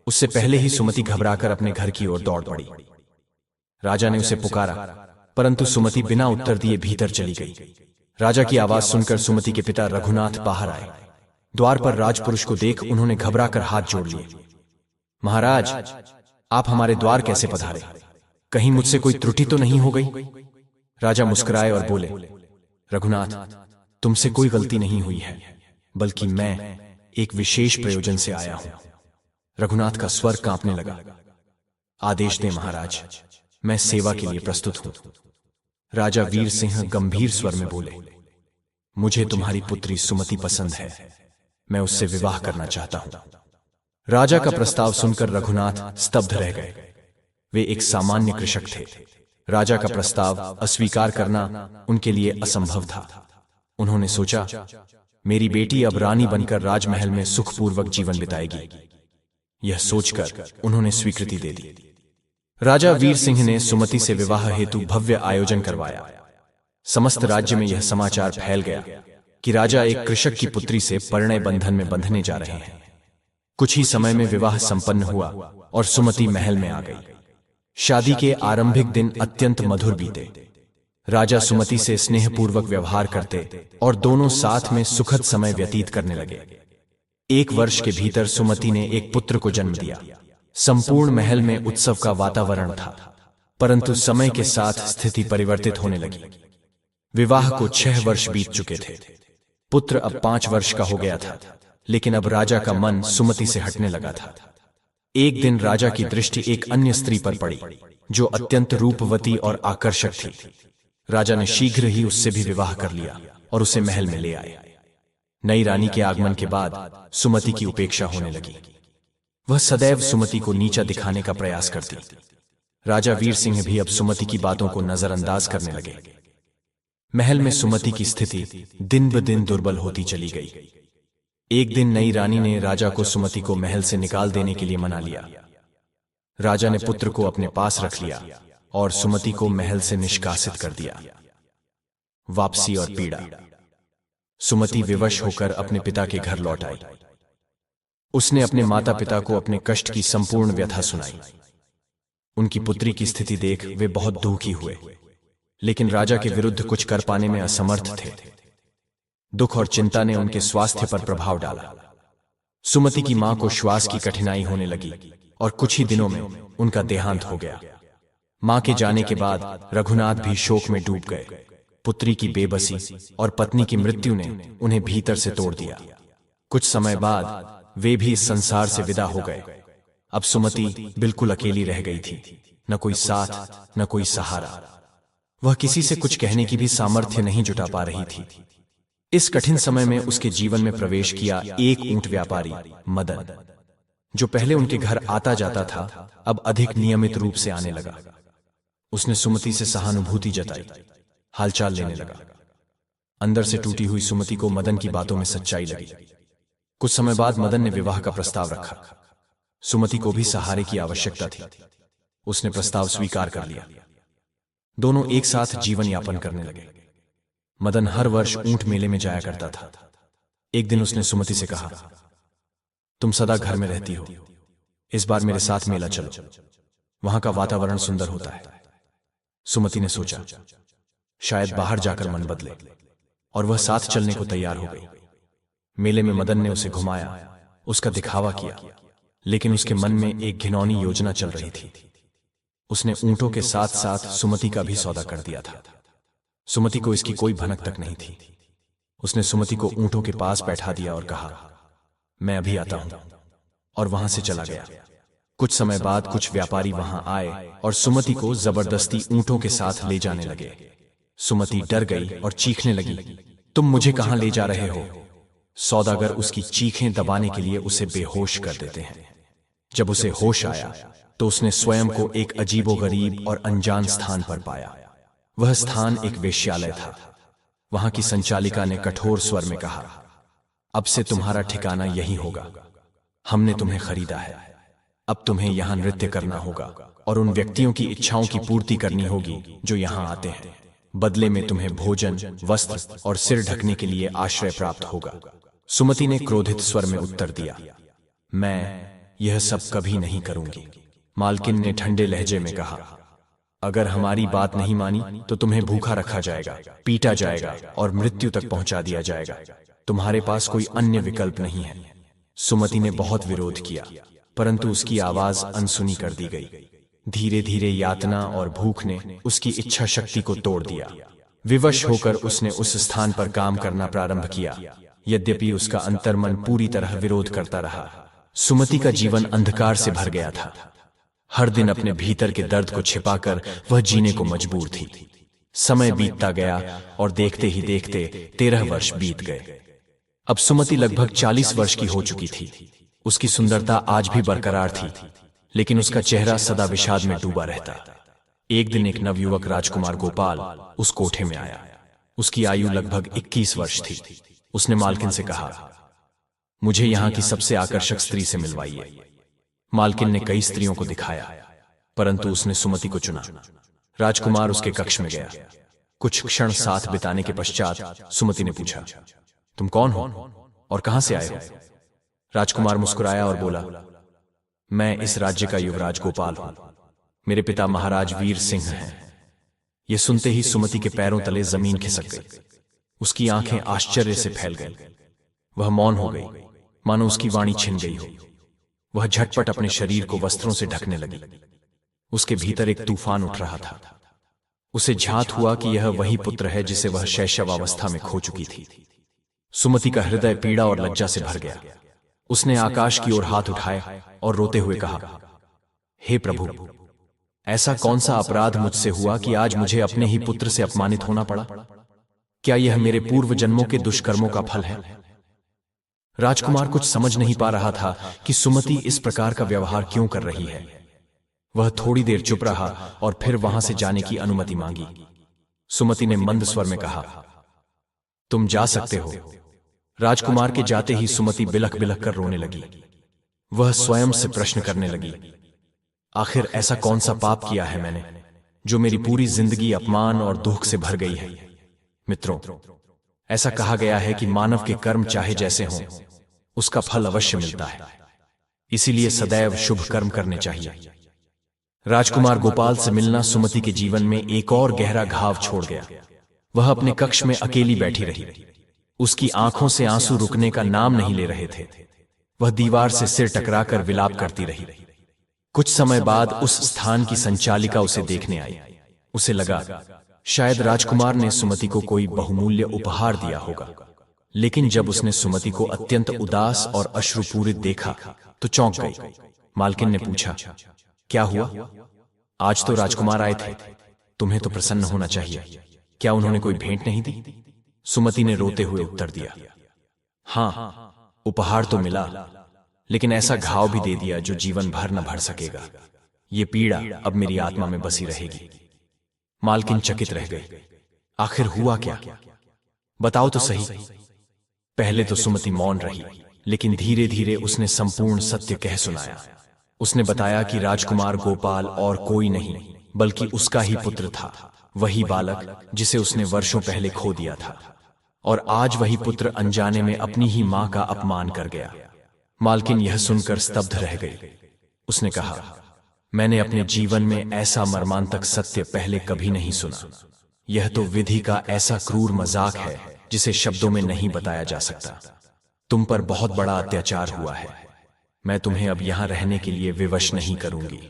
उससे पहले ही सुमति घबराकर अपने घर की ओर दौड़ पड़ी। राजा ने उसे पुकारा, परंतु सुमति बिना उत्तर दिए भीतर चली गई। राजा की आवाज सुनकर सुमति के पिता रघुनाथ बाहर आए। द्वार पर राजपुरुष को देख उन्होंने घबराकर हाथ जोड़ लिए। महाराज, आप हमारे द्वार कैसे पधारे? कहीं मुझसे कोई त्रुटि तो नहीं हो गई? राजा मुस्कुराए और बोले, रघुनाथ, तुमसे कोई गलती नहीं हुई है, बल्कि मैं एक विशेष प्रयोजन से आया हूं। रघुनाथ का स्वर कांपने लगा। आदेश दें महाराज, मैं सेवा के लिए प्रस्तुत हूं। राजा वीर सिंह गंभीर स्वर में बोले, मुझे तुम्हारी पुत्री सुमति पसंद है, मैं उससे विवाह करना चाहता हूं। राजा का प्रस्ताव सुनकर रघुनाथ स्तब्ध रह गए। वे एक सामान्य कृषक थे। राजा का प्रस्ताव अस्वीकार करना उनके लिए असंभव था। उन्होंने सोचा, मेरी बेटी अब रानी बनकर राजमहल में सुखपूर्वक जीवन बिताएगी। यह सोचकर उन्होंने स्वीकृति दे दी। राजा वीर सिंह ने सुमति से विवाह हेतु भव्य आयोजन करवाया। समस्त राज्य में यह समाचार फैल गया कि राजा एक कृषक की पुत्री से परिणय बंधन में बंधने जा रहे हैं। कुछ ही समय में विवाह संपन्न हुआ और सुमति महल में आ गई। शादी के आरंभिक दिन अत्यंत मधुर बीते। राजा सुमति से स्नेहपूर्वक व्यवहार करते और दोनों साथ में सुखद समय व्यतीत करने लगे। एक वर्ष के भीतर सुमति ने एक पुत्र को जन्म दिया। संपूर्ण महल में उत्सव का वातावरण था, परंतु समय के साथ स्थिति परिवर्तित होने लगी। विवाह को 6 वर्ष बीत चुके थे। पुत्र अब 5 वर्ष का हो गया था, लेकिन अब राजा का मन सुमति से हटने लगा था। एक दिन राजा की दृष्टि एक अन्य स्त्री पर पड़ी, जो अत्यंत रूपवती और आकर्षक थी। राजा ने शीघ्र ही उससे भी विवाह कर लिया और उसे महल में ले आए। नई रानी के आगमन के बाद सुमति की उपेक्षा होने लगी। वह सदैव सुमति को नीचा दिखाने का प्रयास करती। राजा वीर सिंह भी अब सुमति की बातों को नजरअंदाज करने लगे। महल में सुमति की स्थिति दिन ब दिन दुर्बल होती चली गई। एक दिन नई रानी ने राजा को सुमति को महल से निकाल देने के लिए मना लिया। राजा ने पुत्र को अपने पास रख लिया और सुमति को महल से निष्कासित कर दिया। वापसी और पीड़ा। सुमति विवश होकर अपने पिता के घर लौट आई। उसने अपने माता पिता को अपने कष्ट की संपूर्ण व्यथा सुनाई। उनकी पुत्री की स्थिति देख वे बहुत दुखी हुए, लेकिन राजा के विरुद्ध कुछ कर पाने में असमर्थ थे। दुख और चिंता ने उनके स्वास्थ्य पर प्रभाव डाला। सुमति की मां को श्वास की कठिनाई होने लगी और कुछ ही दिनों में उनका देहांत हो गया। मां के जाने के बाद रघुनाथ भी शोक में डूब गए। पुत्री की बेबसी और पत्नी की मृत्यु ने उन्हें भीतर से तोड़ दिया। कुछ समय बाद वे भी इस संसार से विदा हो गए। अब सुमति बिल्कुल अकेली रह गई थी, न कोई साथ, न कोई सहारा। वह किसी से कुछ कहने की भी सामर्थ्य नहीं जुटा पा रही थी। इस कठिन समय में उसके जीवन में प्रवेश किया एक ऊंट व्यापारी मदन, जो पहले उनके घर आता जाता था, अब अधिक नियमित रूप से आने लगा। उसने सुमति से सहानुभूति जताई, हालचाल लेने लगा। अंदर से टूटी हुई सुमति को मदन की बातों में सच्चाई लगी। कुछ समय बाद मदन ने विवाह का प्रस्ताव रखा। सुमति को भी सहारे की आवश्यकता थी। उसने प्रस्ताव स्वीकार कर लिया। दोनों एक साथ जीवन यापन करने लगे। मदन हर वर्ष ऊंट मेले में जाया करता था। एक दिन उसने सुमति से कहा, तुम सदा घर में रहती हो, इस बार मेरे साथ मेला चलो, वहां का वातावरण सुंदर होता है। सुमति ने सोचा, शायद बाहर जाकर मन बदले, और वह साथ चलने को तैयार हो गई। मेले में मदन ने उसे घुमाया, उसका दिखावा किया, लेकिन उसके मन में एक घिनौनी योजना चल रही थी। उसने ऊंटों के साथ साथ सुमति का भी सौदा कर दिया था। सुमति को इसकी कोई भनक तक नहीं थी। उसने सुमति को ऊंटों के पास बैठा दिया और कहा, मैं अभी आता हूं, और वहां से चला गया। कुछ समय बाद कुछ व्यापारी वहां आए और सुमति को जबरदस्ती ऊंटों के साथ ले जाने लगे। सुमति डर गई और चीखने लगी, तुम मुझे कहां ले जा रहे हो? सौदागर उसकी चीखें दबाने के लिए उसे बेहोश कर देते हैं। जब उसे होश आया तो उसने स्वयं को एक अजीबोगरीब और अनजान स्थान पर पाया। वह स्थान एक वेश्यालय था। वहां की संचालिका ने कठोर स्वर में कहा, अब से तुम्हारा ठिकाना यही होगा। हमने तुम्हें खरीदा है। अब तुम्हें यहां नृत्य करना होगा और उन व्यक्तियों की इच्छाओं की पूर्ति करनी होगी जो यहां आते हैं। बदले में तुम्हें भोजन, वस्त्र और सिर ढकने के लिए आश्रय प्राप्त होगा। सुमति ने क्रोधित स्वर में उत्तर दिया, मैं यह सब कभी नहीं करूंगी। मालकिन ने ठंडे लहजे में कहा, अगर हमारी बात नहीं मानी तो तुम्हें भूखा रखा जाएगा, पीटा जाएगा और मृत्यु तक पहुंचा दिया जाएगा। तुम्हारे पास कोई अन्य विकल्प नहीं है। सुमति ने बहुत विरोध किया, परंतु उसकी आवाज अनसुनी कर दी गई। धीरे धीरे यातना और भूख ने उसकी इच्छा शक्ति को तोड़ दिया। विवश होकर उसने उस स्थान पर काम करना प्रारंभ किया। यद्यपि उसका अंतर्मन पूरी तरह विरोध करता रहा। सुमति का जीवन अंधकार से भर गया था। हर दिन अपने भीतर के दर्द को छिपाकर वह जीने को मजबूर थी। समय बीतता गया और देखते ही देखते 13 वर्ष बीत गए। अब सुमति लगभग 40 वर्ष की हो चुकी थी। उसकी सुंदरता आज भी बरकरार थी, लेकिन उसका चेहरा सदा विषाद में डूबा रहता। एक दिन एक नवयुवक राजकुमार गोपाल उस कोठे में आया। उसकी आयु लगभग 21 वर्ष थी। उसने मालकिन से कहा, मुझे यहाँ की सबसे आकर्षक स्त्री से मिलवाइए। मालकिन ने कई स्त्रियों को दिखाया, परंतु उसने सुमति को चुना। राजकुमार उसके कक्ष में गया। कुछ क्षण साथ बिताने के पश्चात सुमति ने पूछा, तुम कौन हो और कहां से आए हो? राजकुमार मुस्कुराया और बोला, मैं इस राज्य का युवराज गोपाल हूं। मेरे पिता महाराज वीर सिंह हैं। यह सुनते ही सुमति के पैरों तले जमीन खिसक गई। उसकी आंखें आश्चर्य से फैल गईं। वह मौन हो गई, मानो उसकी वाणी छिन गई हो। वह झटपट अपने शरीर को वस्त्रों से ढकने लगी। उसके भीतर एक तूफान उठ रहा था। उसे झात हुआ कि यह वही पुत्र है जिसे वह शैशवावस्था में खो चुकी थी। सुमति का हृदय पीड़ा और लज्जा से भर गया। उसने आकाश की ओर हाथ उठाए और रोते हुए कहा, हे प्रभु, ऐसा कौन सा अपराध मुझसे हुआ कि आज मुझे अपने ही पुत्र से अपमानित होना पड़ा? क्या यह मेरे पूर्व जन्मों के दुष्कर्मों का फल है? राजकुमार कुछ समझ नहीं पा रहा था कि सुमति इस प्रकार का व्यवहार क्यों कर रही है। वह थोड़ी देर चुप रहा और फिर वहां से जाने की अनुमति मांगी। सुमति ने मंद स्वर में कहा, तुम जा सकते हो। राजकुमार के जाते ही सुमति बिलख बिलख कर रोने लगी। वह स्वयं से प्रश्न करने लगी, आखिर ऐसा कौन सा पाप किया है मैंने, जो मेरी पूरी जिंदगी अपमान और दुख से भर गई है? मित्रों, ऐसा कहा गया है कि मानव के कर्म चाहे जैसे हों, उसका फल अवश्य मिलता है। इसीलिए सदैव शुभ कर्म करने चाहिए। राजकुमार गोपाल से मिलना सुमति के जीवन में एक और गहरा घाव छोड़ गया। वह अपने कक्ष में अकेली बैठी रही। उसकी आंखों से आंसू रुकने का नाम नहीं ले रहे थे। वह दीवार से सिर टकराकर विलाप करती रही। कुछ समय बाद उस स्थान की संचालिका उसे देखने आई। उसे लगा शायद राजकुमार ने सुमति को कोई बहुमूल्य उपहार दिया होगा। लेकिन जब उसने सुमति को अत्यंत उदास और अश्रुपूरित देखा तो चौंक गई। मालकिन ने पूछा, क्या हुआ? आज तो राजकुमार आए थे, तुम्हें तो प्रसन्न होना चाहिए, क्या उन्होंने कोई भेंट नहीं दी? सुमति ने रोते हुए उत्तर दिया, हाँ, उपहार तो मिला, लेकिन ऐसा घाव भी दे दिया जो जीवन भर न भर सकेगा। ये पीड़ा अब मेरी आत्मा में बसी रहेगी। मालकिन चकित रह गई। आखिर हुआ क्या? बताओ तो सही। पहले तो सुमति मौन रही, लेकिन धीरे धीरे उसने संपूर्ण सत्य कह सुनाया। उसने बताया कि राजकुमार गोपाल और कोई नहीं बल्कि उसका ही पुत्र था, वही बालक जिसे उसने वर्षों पहले खो दिया था, और आज वही पुत्र अनजाने में अपनी ही मां का अपमान कर गया। मालकिन यह सुनकर स्तब्ध रह गई। उसने कहा, मैंने अपने जीवन में ऐसा मर्मांतक सत्य पहले कभी नहीं सुना। यह तो विधि का ऐसा क्रूर मजाक है जिसे शब्दों में नहीं बताया जा सकता। तुम पर बहुत बड़ा अत्याचार हुआ है। मैं तुम्हें अब यहां रहने के लिए विवश नहीं करूंगी।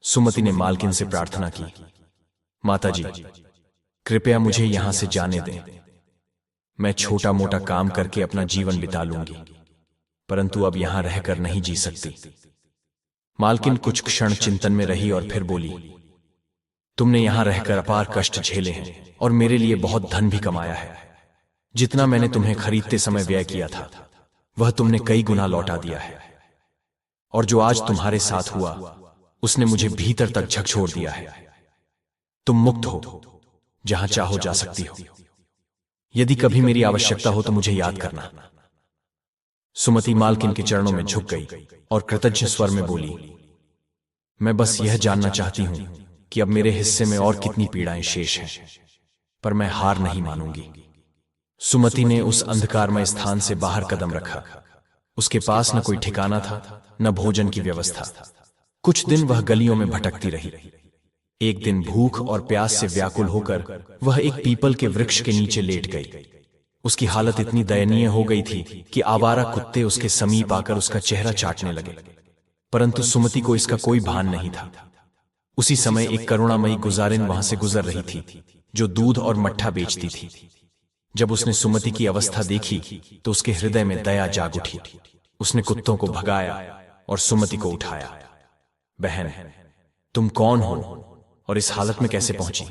सुमति ने मालकिन से प्रार्थना की, माताजी, कृपया मुझे यहां से जाने दें। मैं छोटा मोटा काम करके अपना जीवन बिता लूंगी, परंतु अब यहां रहकर नहीं जी सकती। मालकिन कुछ क्षण चिंतन में रही और फिर बोली, तुमने यहां रहकर अपार कष्ट झेले हैं और मेरे लिए बहुत धन भी कमाया है। जितना मैंने तुम्हें खरीदते समय व्यय किया था वह तुमने कई गुना लौटा दिया है, और जो आज तुम्हारे साथ हुआ उसने मुझे भीतर तक झकझोर दिया है। तुम मुक्त हो, जहां चाहो जा सकती हो। यदि कभी मेरी आवश्यकता हो तो मुझे याद करना। सुमति मालकिन के चरणों में झुक गई और कृतज्ञ स्वर में बोली, मैं बस यह जानना चाहती हूं कि अब मेरे हिस्से में और कितनी पीड़ाएं शेष हैं, पर मैं हार नहीं मानूंगी। सुमति ने उस अंधकारमय स्थान से बाहर कदम रखा। उसके पास न कोई ठिकाना था, न भोजन की व्यवस्था। कुछ दिन वह गलियों में भटकती रही। एक दिन भूख और प्यास से व्याकुल होकर वह एक पीपल के वृक्ष के नीचे लेट गई। उसकी हालत इतनी दयनीय हो गई थी कि आवारा कुत्ते उसके समीप आकर उसका चेहरा चाटने लगे, परंतु सुमति को इसका कोई भान नहीं था। उसी समय एक करुणामयी गुजारिन वहां से गुजर रही थी, जो दूध और मट्ठा बेचती थी। जब उसने सुमति की अवस्था देखी तो उसके हृदय में दया जाग उठी। उसने कुत्तों को भगाया और सुमति को उठाया। बहन, तुम कौन हो और इस हालत में कैसे पहुंची?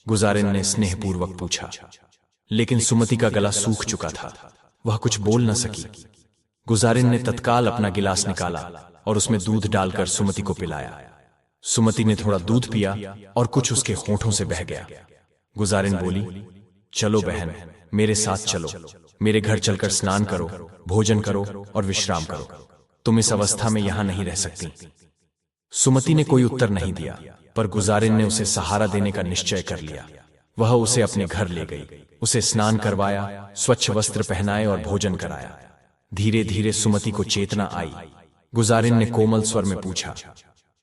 गुजारिन ने स्नेहपूर्वक पूछा। लेकिन सुमति का गला सूख चुका था, वह कुछ बोल न सकी। गुजारिन ने तत्काल अपना गिलास निकाला और उसमें दूध डालकर सुमति को पिलाया। सुमति ने थोड़ा दूध पिया और कुछ उसके होठों से बह गया। गुजारिन बोली, चलो बहन, मेरे साथ चलो। मेरे घर चलकर स्नान करो, भोजन करो और विश्राम करो। तुम इस अवस्था में यहां नहीं रह सकती। सुमति ने कोई उत्तर नहीं दिया, पर गुजारिन ने उसे सहारा देने का निश्चय कर लिया। वह उसे अपने घर ले गई, उसे स्नान करवाया, स्वच्छ वस्त्र पहनाए और भोजन कराया। धीरे धीरे सुमति को चेतना आई। गुजारिन ने कोमल स्वर में पूछा,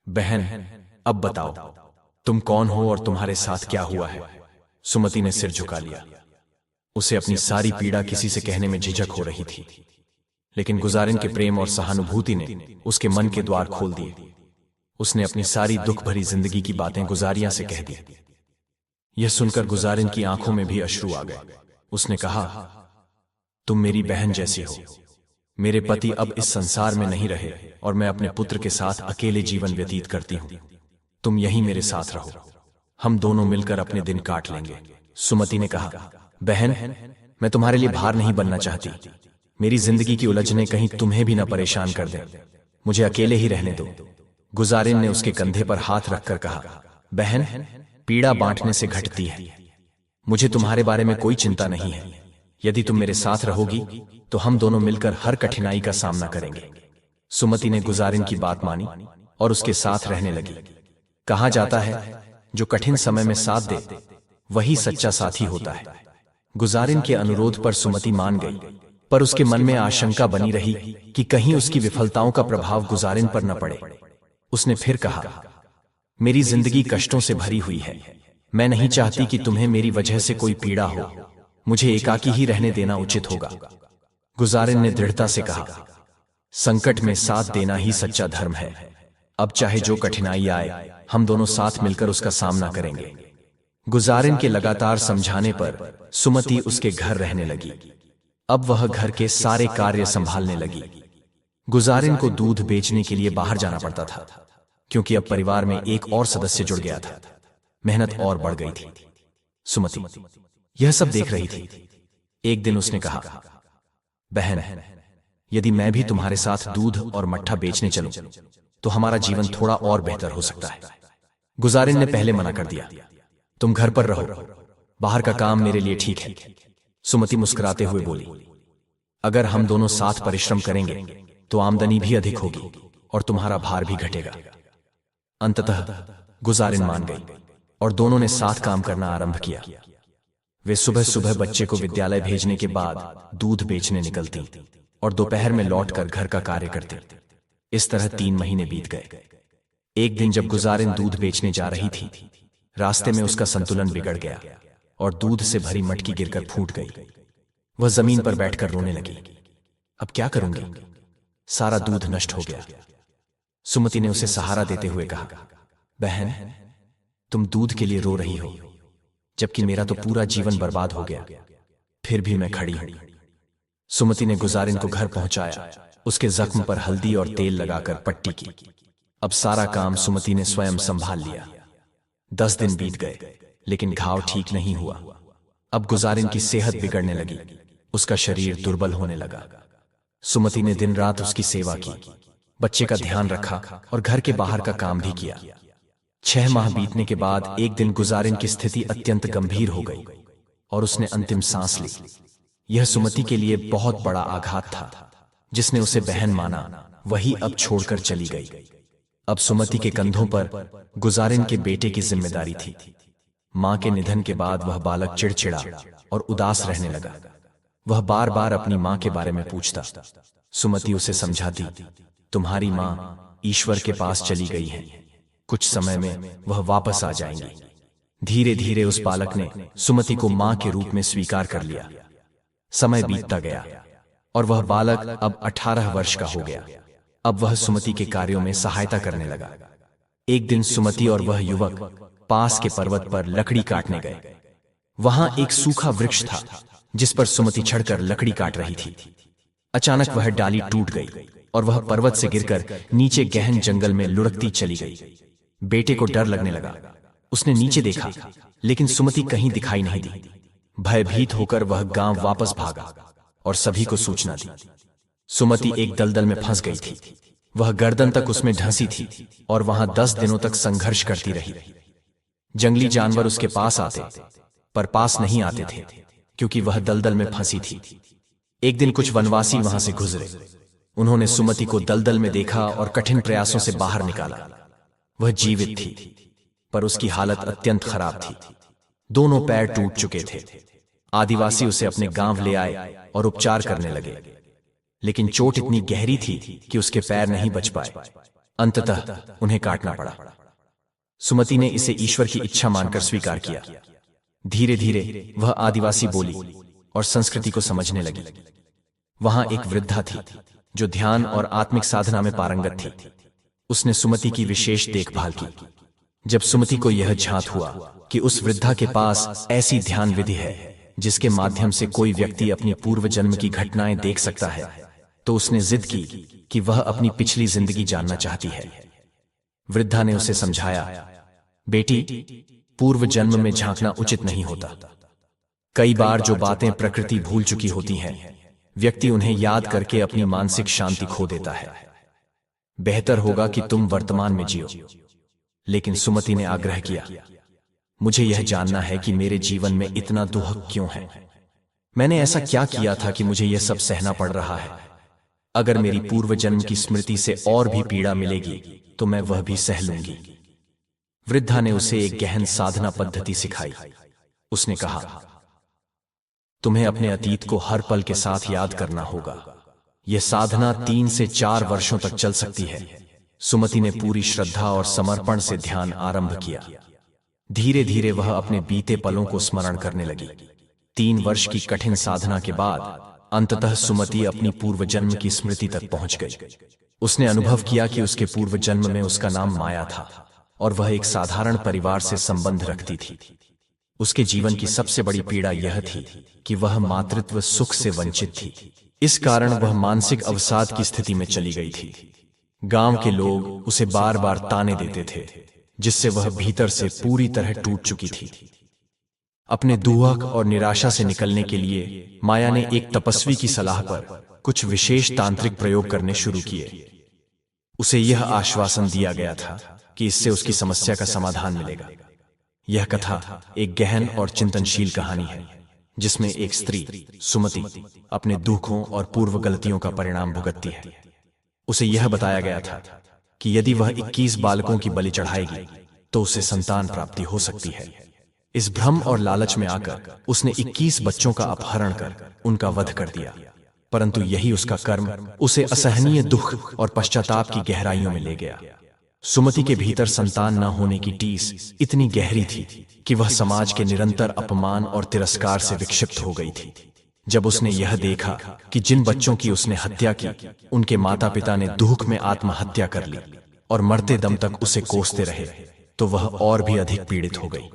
बहन, अब बताओ, तुम कौन हो और तुम्हारे साथ क्या हुआ है? सुमति ने सिर झुका लिया। उसे अपनी सारी पीड़ा किसी से कहने में झिझक हो रही थी, लेकिन गुजारिन के प्रेम और सहानुभूति ने उसके मन के द्वार खोल दिए। उसने अपनी सारी दुख भरी जिंदगी की बातें गुजारिया से कह दी। यह सुनकर गुजारिन की आंखों में भी अश्रु आ गए। उसने कहा, तुम मेरी बहन जैसी हो। मेरे पति अब इस संसार में नहीं रहे और मैं अपने पुत्र के साथ अकेले जीवन व्यतीत करती हूं। तुम यहीं मेरे साथ रहो, हम दोनों मिलकर अपने दिन काट लेंगे। सुमति ने कहा, बहन, मैं तुम्हारे लिए भार नहीं बनना चाहती। मेरी जिंदगी की उलझने कहीं तुम्हें भी न परेशान कर दें। मुझे अकेले ही रहने दो। गुजारिन ने उसके कंधे पर हाथ रखकर कहा, बहन, पीड़ा बांटने से घटती है। मुझे तुम्हारे बारे में कोई चिंता नहीं है। यदि तुम मेरे साथ रहोगी तो हम दोनों मिलकर हर कठिनाई का सामना करेंगे। सुमति ने गुजारिन की बात मानी और उसके साथ रहने लगी। कहा जाता है, जो कठिन समय में साथ दे वही सच्चा साथी होता है। गुजारिन के अनुरोध पर सुमति मान गई, पर उसके मन में आशंका बनी रही कि कहीं उसकी विफलताओं का प्रभाव गुजारिन पर न पड़े। उसने फिर कहा, मेरी जिंदगी कष्टों से भरी हुई है। मैं नहीं चाहती कि तुम्हें मेरी वजह से कोई पीड़ा हो। मुझे एकाकी ही रहने देना उचित होगा। गुजारिन ने दृढ़ता से कहा, संकट में साथ देना ही सच्चा धर्म है। अब चाहे जो कठिनाई आए, हम दोनों साथ मिलकर उसका सामना करेंगे। गुजारिन के लगातार समझाने पर सुमति उसके घर रहने लगी। अब वह घर के सारे कार्य संभालने लगी। गुजारिन को दूध बेचने के लिए बाहर जाना पड़ता था, क्योंकि अब परिवार में एक और सदस्य जुड़ गया था। मेहनत और बढ़ गई थी। सुमति यह सब देख रही थी। एक दिन उसने कहा, बहन, यदि मैं भी तुम्हारे साथ दूध और मट्ठा बेचने चलूं, तो हमारा जीवन थोड़ा और बेहतर हो सकता है। गुजारिन ने पहले मना कर दिया, तुम घर पर रहो, बाहर का काम मेरे लिए ठीक है। सुमति मुस्कुराते हुए बोली, अगर हम दोनों साथ परिश्रम करेंगे तो आमदनी भी अधिक होगी और तुम्हारा भार भी घटेगा। अंततः गुजारिन मान गई और दोनों ने साथ काम करना आरंभ किया। वे सुबह सुबह बच्चे को विद्यालय भेजने के बाद दूध बेचने निकलती और दोपहर में लौटकर घर का कार्य करती। इस तरह 3 महीने बीत गए। एक दिन जब गुजारिन दूध बेचने जा रही थी, रास्ते में उसका संतुलन बिगड़ गया और दूध से भरी मटकी गिरकर फूट गई। वह जमीन पर बैठकर रोने लगी। अब क्या करूंगी? सारा दूध नष्ट हो गया। सुमति ने उसे सहारा देते हुए कहा, बहन, तुम दूध के लिए रो रही हो, जबकि मेरा तो पूरा जीवन बर्बाद हो गया, फिर भी मैं खड़ी हूं। सुमति ने गुजारिन को घर पहुंचाया, उसके जख्म पर हल्दी और तेल लगाकर पट्टी की। अब सारा काम सुमति ने स्वयं संभाल लिया। 10 दिन बीत गए, लेकिन घाव ठीक नहीं हुआ। अब गुजारिन की सेहत बिगड़ने लगी, उसका शरीर दुर्बल होने लगा। सुमति ने दिन रात उसकी सेवा की, बच्चे का ध्यान रखा और घर के बाहर का काम भी किया। 6 माह बीतने के बाद एक दिन गुजारिन की स्थिति अत्यंत गंभीर हो गई और उसने अंतिम सांस ली। यह सुमति के लिए बहुत बड़ा आघात था। जिसने उसे बहन माना, वही अब छोड़कर चली गई। अब सुमति के कंधों पर गुजारिन के बेटे की जिम्मेदारी थी। मां के निधन के बाद वह बालक चिड़चिड़ा और उदास रहने लगा। वह बार बार अपनी मां के बारे में पूछता। सुमति उसे समझाती, तुम्हारी मां ईश्वर के पास चली गई है, कुछ समय में वह वापस आ जाएंगी। धीरे धीरे उस बालक ने सुमति को मां के रूप में स्वीकार कर लिया। समय बीतता गया और वह बालक अब 18 वर्ष का हो गया। अब वह सुमति के कार्यों में सहायता करने लगा। एक दिन सुमति और वह युवक पास के पर्वत पर लकड़ी काटने गए। वहां एक सूखा वृक्ष था जिस पर सुमति चढ़कर लकड़ी काट रही थी। अचानक वह डाली टूट गई और वह पर्वत से गिरकर नीचे गहन जंगल में लुढ़कती चली गई। बेटे को डर लगने लगा। उसने नीचे देखा, लेकिन सुमति कहीं दिखाई नहीं दी। भयभीत होकर वह गांव वापस भागा और सभी को सूचना दी। सुमति एक दलदल में फंस गई थी। वह गर्दन तक उसमें ढंसी थी और वहां 10 दिनों तक संघर्ष करती रही। जंगली जानवर उसके पास आते, पर पास नहीं आते थे क्योंकि वह दलदल में फंसी थी। एक दिन कुछ वनवासी वहां से गुजरे। उन्होंने सुमति को दलदल में देखा और कठिन प्रयासों से बाहर निकाला। वह जीवित थी, पर उसकी हालत अत्यंत खराब थी। दोनों पैर टूट चुके थे। आदिवासी उसे अपने गांव ले आए और उपचार करने लगे, लेकिन चोट इतनी गहरी थी कि उसके पैर नहीं बच पाए। अंततः उन्हें काटना पड़ा। सुमति ने इसे ईश्वर की इच्छा मानकर स्वीकार किया। धीरे धीरे वह आदिवासी बोली और संस्कृति को समझने लगी। वहां एक वृद्धा थी जो ध्यान और आत्मिक साधना में पारंगत थी। उसने सुमति की विशेष देखभाल की। जब सुमति को यह झांत हुआ कि उस वृद्धा के पास ऐसी ध्यान विधि है जिसके माध्यम से कोई व्यक्ति अपनी पूर्व जन्म की घटनाएं देख सकता है, तो उसने जिद की कि वह अपनी पिछली जिंदगी जानना चाहती है। वृद्धा ने उसे समझाया, बेटी, पूर्व जन्म में झांकना उचित नहीं होता। कई बार जो बातें प्रकृति भूल चुकी होती हैं, व्यक्ति उन्हें याद करके अपनी मानसिक शांति खो देता है। बेहतर होगा कि तुम वर्तमान में जियो। लेकिन सुमति ने आग्रह किया, मुझे यह जानना है कि मेरे जीवन में इतना दुख क्यों है। मैंने ऐसा क्या किया था कि मुझे यह सब सहना पड़ रहा है? अगर मेरी पूर्व जन्म की स्मृति से और भी पीड़ा मिलेगी तो मैं वह भी सह लूंगी। वृद्धा ने उसे एक गहन साधना पद्धति सिखाई। उसने कहा, तुम्हें अपने अतीत को हर पल के साथ याद करना होगा। यह साधना 3 से 4 वर्षों तक चल सकती है। सुमति ने पूरी श्रद्धा और समर्पण से ध्यान आरंभ किया। धीरे धीरे वह अपने बीते पलों को स्मरण करने लगी। 3 वर्ष की कठिन साधना के बाद अंततः सुमति अपनी पूर्व जन्म की स्मृति तक पहुंच गई। उसने अनुभव किया कि उसके पूर्व जन्म में उसका नाम माया था और वह एक साधारण परिवार से संबंध रखती थी। उसके जीवन की सबसे बड़ी पीड़ा यह थी कि वह मातृत्व सुख से वंचित थी। इस कारण वह मानसिक अवसाद की स्थिति में चली गई थी। गांव के लोग उसे बार बार ताने देते थे, जिससे वह भीतर से पूरी तरह टूट चुकी थी। अपने दुहक और निराशा से निकलने के लिए माया ने एक तपस्वी की सलाह पर कुछ विशेष तांत्रिक प्रयोग करने शुरू किए। उसे यह आश्वासन दिया गया था कि इससे उसकी समस्या का समाधान मिलेगा। यह कथा एक गहन और चिंतनशील कहानी है, जिसमें एक स्त्री सुमति अपने दुखों और पूर्व गलतियों का परिणाम भुगतती है। उसे यह बताया गया था कि यदि वह 21 बालकों की बलि चढ़ाएगी तो उसे संतान प्राप्ति हो सकती है। इस भ्रम और लालच में आकर उसने 21 बच्चों का अपहरण कर उनका वध कर दिया, परंतु यही उसका कर्म उसे असहनीय दुख और पश्चाताप की गहराइयों में ले गया। सुमति के भीतर संतान न होने की टीस इतनी गहरी थी कि वह समाज के निरंतर अपमान और तिरस्कार से विक्षिप्त हो गई थी। जब उसने यह देखा कि जिन बच्चों की उसने हत्या की, उनके माता पिता ने दुख में आत्महत्या कर ली और मरते दम तक उसे कोसते रहे, तो वह और भी अधिक पीड़ित हो गई।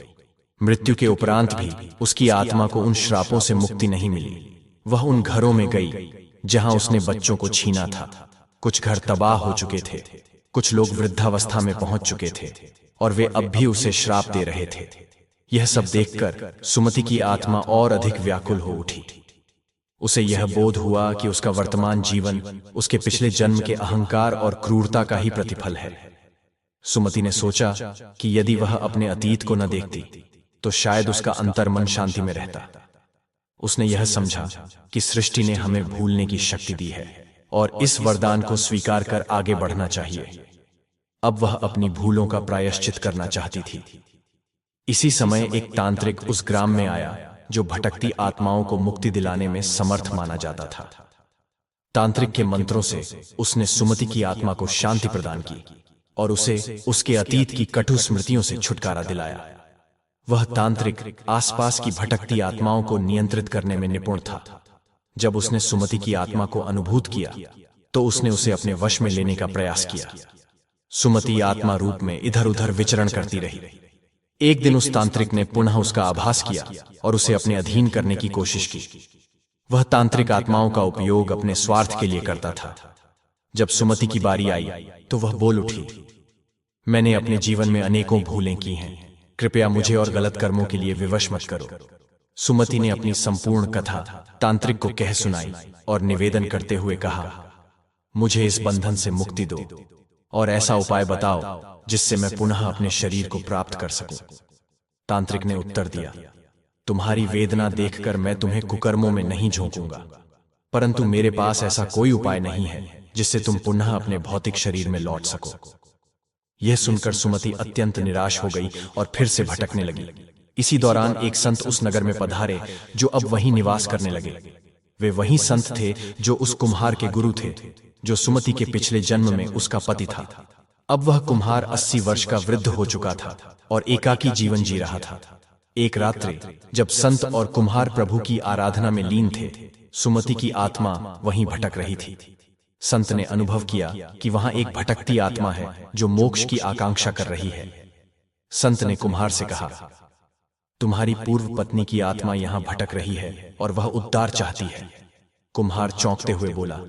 मृत्यु के उपरांत भी उसकी आत्मा को उन श्रापों से मुक्ति नहीं मिली। वह उन घरों में गई जहां उसने बच्चों को छीना था। कुछ घर तबाह हो चुके थे, कुछ लोग वृद्धावस्था में पहुंच चुके थे और वे अब भी उसे श्राप दे रहे थे। यह सब देखकर सुमति की आत्मा और अधिक व्याकुल हो उठी। उसे यह बोध हुआ कि उसका वर्तमान जीवन उसके पिछले जन्म के अहंकार और क्रूरता का ही प्रतिफल है। सुमति ने सोचा कि यदि वह अपने अतीत को न देखती तो शायद उसका अंतर्मन शांति में रहता। उसने यह समझा कि सृष्टि ने हमें भूलने की शक्ति दी है और इस वरदान को स्वीकार कर आगे बढ़ना चाहिए। अब वह अपनी भूलों का प्रायश्चित करना चाहती थी। इसी समय एक तांत्रिक उस ग्राम में आया जो भटकती आत्माओं को मुक्ति दिलाने में समर्थ माना जाता था। तांत्रिक के मंत्रों से उसने सुमति की आत्मा को शांति प्रदान की और उसे उसके अतीत की कटु स्मृतियों से छुटकारा दिलाया। वह तांत्रिक आसपास की भटकती आत्माओं को नियंत्रित करने में निपुण था। जब उसने सुमति की आत्मा को अनुभूत किया तो उसने उसे अपने वश में लेने का प्रयास किया। सुमति आत्मा रूप में इधर उधर विचरण करती रही। एक दिन उस तांत्रिक ने पुनः उसका आभास किया और उसे अपने अधीन करने की कोशिश की। वह तांत्रिक आत्माओं का उपयोग अपने स्वार्थ के लिए करता था। जब सुमति की बारी आई तो वह बोल उठी, मैंने अपने जीवन में अनेकों भूलें की हैं, कृपया मुझे और गलत कर्मों के लिए विवश मत करो। सुमति ने अपनी संपूर्ण कथा तांत्रिक को कह सुनाई और निवेदन करते हुए कहा, मुझे इस बंधन से मुक्ति दो और ऐसा उपाय बताओ जिससे मैं पुनः अपने शरीर को प्राप्त कर सकूं। तांत्रिक ने उत्तर दिया, तुम्हारी वेदना देखकर मैं तुम्हें कुकर्मों में नहीं झोंकूंगा, परंतु मेरे पास ऐसा कोई उपाय नहीं है जिससे तुम पुनः अपने भौतिक शरीर में लौट सको। यह सुनकर सुमति अत्यंत निराश हो गई और फिर से भटकने लगी। इसी दौरान एक संत उस नगर में पधारे जो अब वहीं निवास करने लगे। वे वही संत थे जो उस कुम्हार के गुरु थे, जो सुमति के पिछले जन्म में उसका पति था। अब वह कुम्हार 80 वर्ष का वृद्ध हो चुका था और एकाकी जीवन जी रहा था। एक रात्रि जब संत और कुम्हार प्रभु की आराधना में लीन थे, सुमति की आत्मा वहीं भटक रही थी। संत ने अनुभव किया कि वहां एक भटकती आत्मा है जो मोक्ष की आकांक्षा कर रही है। संत ने कुम्हार से कहा, तुम्हारी पूर्व पत्नी की आत्मा यहां भटक रही है और वह उद्धार चाहती है। कुम्हार चौंकते हुए बोला,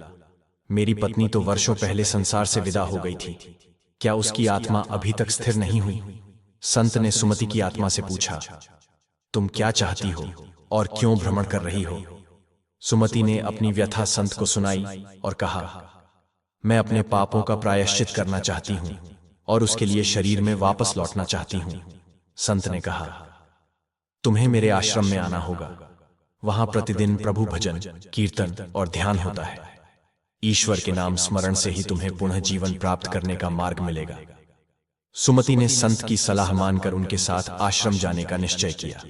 मेरी पत्नी तो वर्षों पहले संसार से विदा हो गई थी, क्या उसकी आत्मा अभी तक स्थिर नहीं हुई? संत ने सुमति की आत्मा से पूछा, तुम क्या चाहती हो और क्यों भ्रमण कर रही हो? सुमति ने अपनी व्यथा संत को सुनाई और कहा, मैं अपने पापों का प्रायश्चित करना चाहती हूं और उसके लिए शरीर में वापस लौटना चाहती हूं। संत ने कहा, तुम्हें मेरे आश्रम में आना होगा। वहां प्रतिदिन प्रभु भजन, कीर्तन और ध्यान होता है। ईश्वर के नाम स्मरण से ही तुम्हें पुनः जीवन प्राप्त करने का मार्ग मिलेगा। सुमति ने संत की सलाह मानकर उनके साथ आश्रम जाने का निश्चय किया।